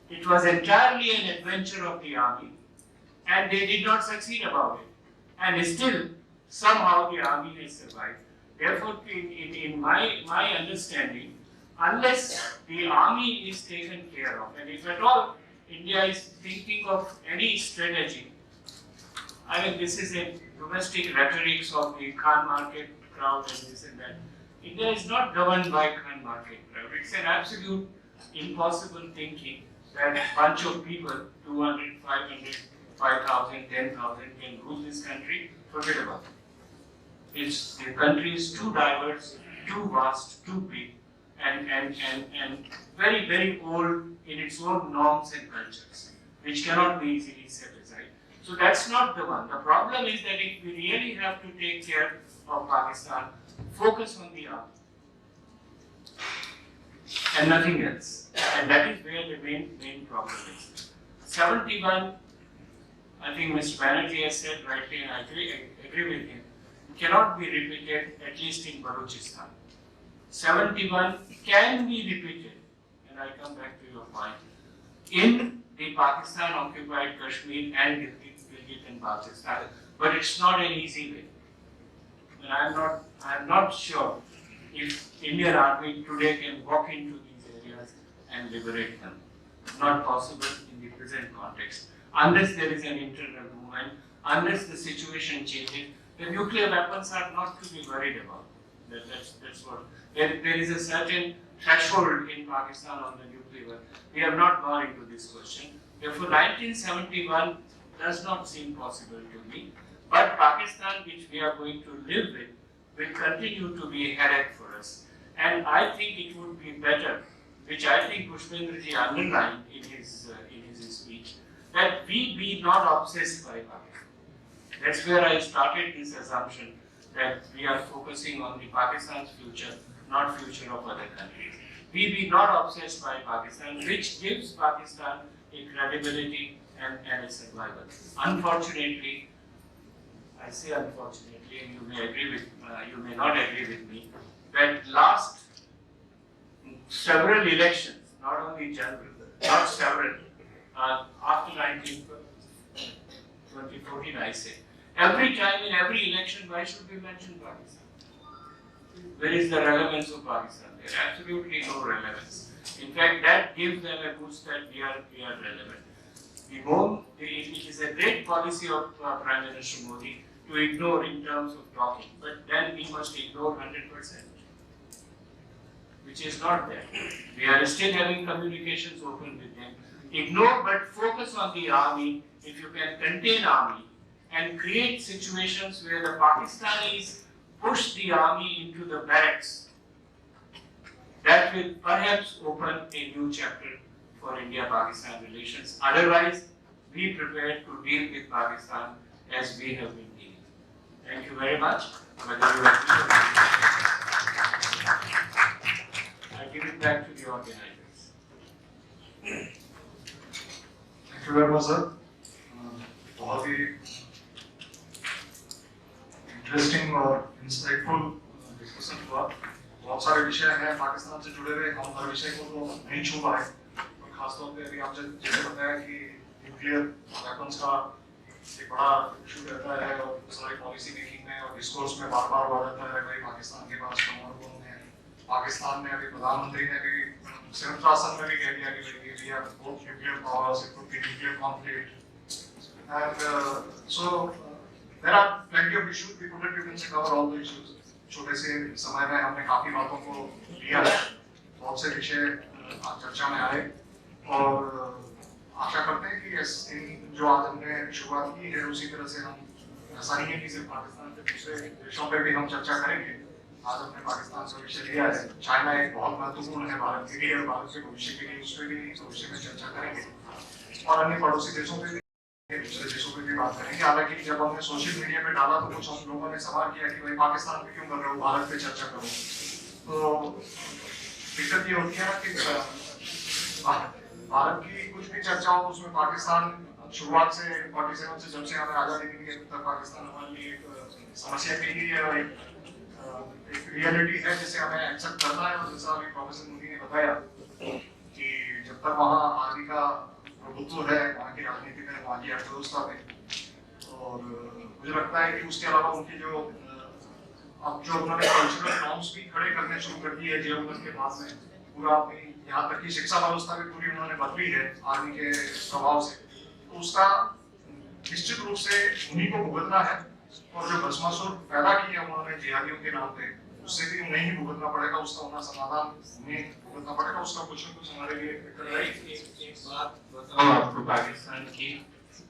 It was entirely an adventure of the army, and they did not succeed about it. And still, somehow the army has survived. Therefore, in my understanding, unless the army is taken care of, and if at all India is thinking of any strategy, I mean, this is a domestic rhetorics of the Khan market crowd and this and that. India is not governed by Khan market crowd. It's an absolute impossible thinking that a bunch of people, 200, 500, 5,000, 10,000 can rule this country. Forget about it. The country is too diverse, too vast, too big, and very, very old in its own norms and cultures, which cannot be easily set aside. So that's not the one. The problem is that if we really have to take care of Pakistan, focus on the army and nothing else. And that is where the main problem is. 71, I think Mr. Banerjee has said rightly, and I agree with him, cannot be repeated, at least in Balochistan. 71 can be repeated, and I come back to your point, in the Pakistan occupied Kashmir and Gilgit and Baltistan, but it's not an easy way. And I'm not sure if Indian army today can walk into these areas and liberate them. Not possible in the present context. Unless there is an internal movement, unless the situation changes, the nuclear weapons are not to be worried about. That's what. There is a certain threshold in Pakistan on the nuclear. We have not gone into this question. Therefore, 1971 does not seem possible to me. But Pakistan, which we are going to live with, will continue to be a headache for us. And I think it would be better, which I think Pushpendraji underlined in his speech, that we be not obsessed by Pakistan. That's where I started this assumption that we are focusing on the Pakistan's future, not future of other countries. We be not obsessed by Pakistan, which gives Pakistan a credibility and a survival. Unfortunately, I say unfortunately, and you may agree with, you may not agree with me, that last several elections, not only general, not several, after 2014, I say, every time in every election, why should we mention Pakistan? Where is the relevance of Pakistan? There is absolutely no relevance. In fact, that gives them a boost that we are relevant. It is a great policy of Prime Minister Modi to ignore in terms of talking, but then we must ignore 100%, which is not there. We are still having communications open with them. Ignore, but focus on the army. If you can contain army and create situations where the Pakistanis push the army into the barracks, that will perhaps open a new chapter for India-Pakistan relations. Otherwise, be prepared to deal with Pakistan as we have been dealing. Thank you very much. give it back to the organizers. Thank you very much, sir. बहुत ही interesting और insightful discussion हुआ। बहुत सारे विषय हैं पाकिस्तान से जुड़े हुए, हम हर विषय को तो नहीं छू पाए। खासतौर पे अभी आपने जैसे बताया कि न्यूक्लियर वेपन्स का एक बड़ा इशू रहता है और सारी पॉलिसी मेकिंग में और डिस्कोर्स में बार-बार रहता है भाई पाकिस्तान के पास परमाणु बम है। पाकिस्तान में अभी प्रधानमंत्री ने भी संयुक्त राष्ट्र में भी कह दिया कि भाई we have both nuclear powers, it could be nuclear conflict and so there are plenty of issues we couldn't even cover all the issues. छोटे से समय में हमने काफी बातों को लिया, बहुत से विषय चर्चा में आए और आशा करते हैं कि इन जो आज हमने शुरुआत की है उसी तरह से हम ऐसा नहीं है कि सिर्फ पाकिस्तान से दूसरे देशों पे भी हम चर्चा करेंगे। आज हमने पाकिस्तान का विषय लिया है, चाइना एक बहुत महत्वपूर्ण है भारत के लिए और भारत के भविष्य के लिए, उस पर भी भविष्य में चर्चा करेंगे और अन्य पड़ोसी देशों पे भी, दूसरे देशों पे भी बात करेंगे। हालांकि जब हमने सोशल मीडिया पे डाला तो कुछ हम लोगों ने सवाल किया कि भाई पाकिस्तान पे क्यों कर रहे हो, भारत पे चर्चा करो। तो दिक्कत ये होती है कि भारत की कुछ भी चर्चा हो उसमें पाकिस्तान शुरुआत से 47 से जब से हमें आजादी मिली है तब तक पाकिस्तान हमारे लिए एक समस्या की है और एक रियलिटी है जिसे हमें एक्सेप्ट करना है। और जैसा अभी प्रोफेसर मोदी ने बताया कि जब तक वहाँ आर्मी का प्रभुत्व है वहाँ की राजनीति में, वहाँ की अर्थव्यवस्था में, और मुझे लगता है कि उसके अलावा उनकी जो अब जो उन्होंने कल्चरल नॉर्म्स भी खड़े करने शुरू कर दिए है जेल के बाद में, पूरा अपनी यहाँ तक की शिक्षा व्यवस्था भी पूरी उन्होंने बदली है आर्मी के प्रभाव से, तो उसका निश्चित रूप से उन्हीं को भुगतना है। और जो भस्मासुर पैदा किया उन्होंने जिहादियों के नाम पे, उससे भी उन्हें ही भुगतना पड़ेगा, उसका उन्हें समाधान उन्हें भुगतना पड़ेगा, उसका कुछ न कुछ हमारे लिए एक बात बताऊं आपको पाकिस्तान की,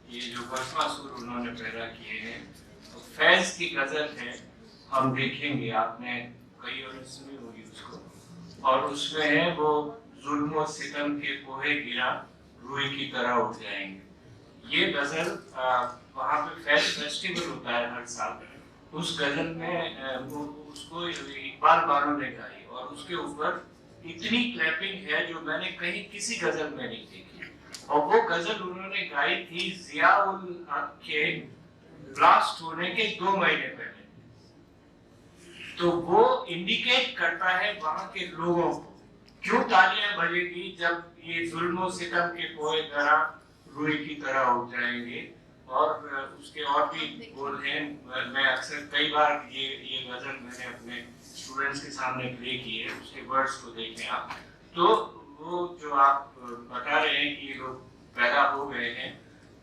ये जो भस्मासुर उन्होंने पैदा किए हैं, तो फैज की गजल है, हम देखेंगे, आपने कई और सुनी होगी उसको, और उसमें है वो जुल्म और सितम के कोहे गिरा रूई की तरह उठ जाएंगे। ये गजल वहाँ पे फैज फेस्टिवल होता है हर साल, उस गजल में उसको इकबाल बानो ने गाई और उसके ऊपर इतनी क्लैपिंग है जो मैंने कहीं किसी गजल में नहीं देखी। और वो गजल उन्होंने गाई थी जियाउल हक के ब्लास्ट होने के 2 महीने पहले। तो वो इंडिकेट करता है वहाँ के लोगों को क्यों तालियां बजेगी जब ये जुल्म और सितम के कोहे गिरा रूई की तरह उठ जाएंगे। और उसके और भी बोल हैं, मैं अक्सर कई बार ये गजल मैंने अपने स्टूडेंट्स के सामने प्ले की है, उसके वर्ड्स को देखें आप। तो वो जो आप बता रहे हैं कि ये लोग पैदा हो गए हैं,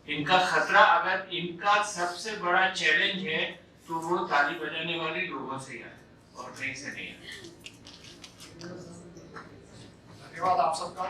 इनका खतरा, अगर इनका सबसे बड़ा चैलेंज है तो वो ताली बजाने वाले लोगों से है और कहीं से नहीं है। धन्यवाद आप सबका।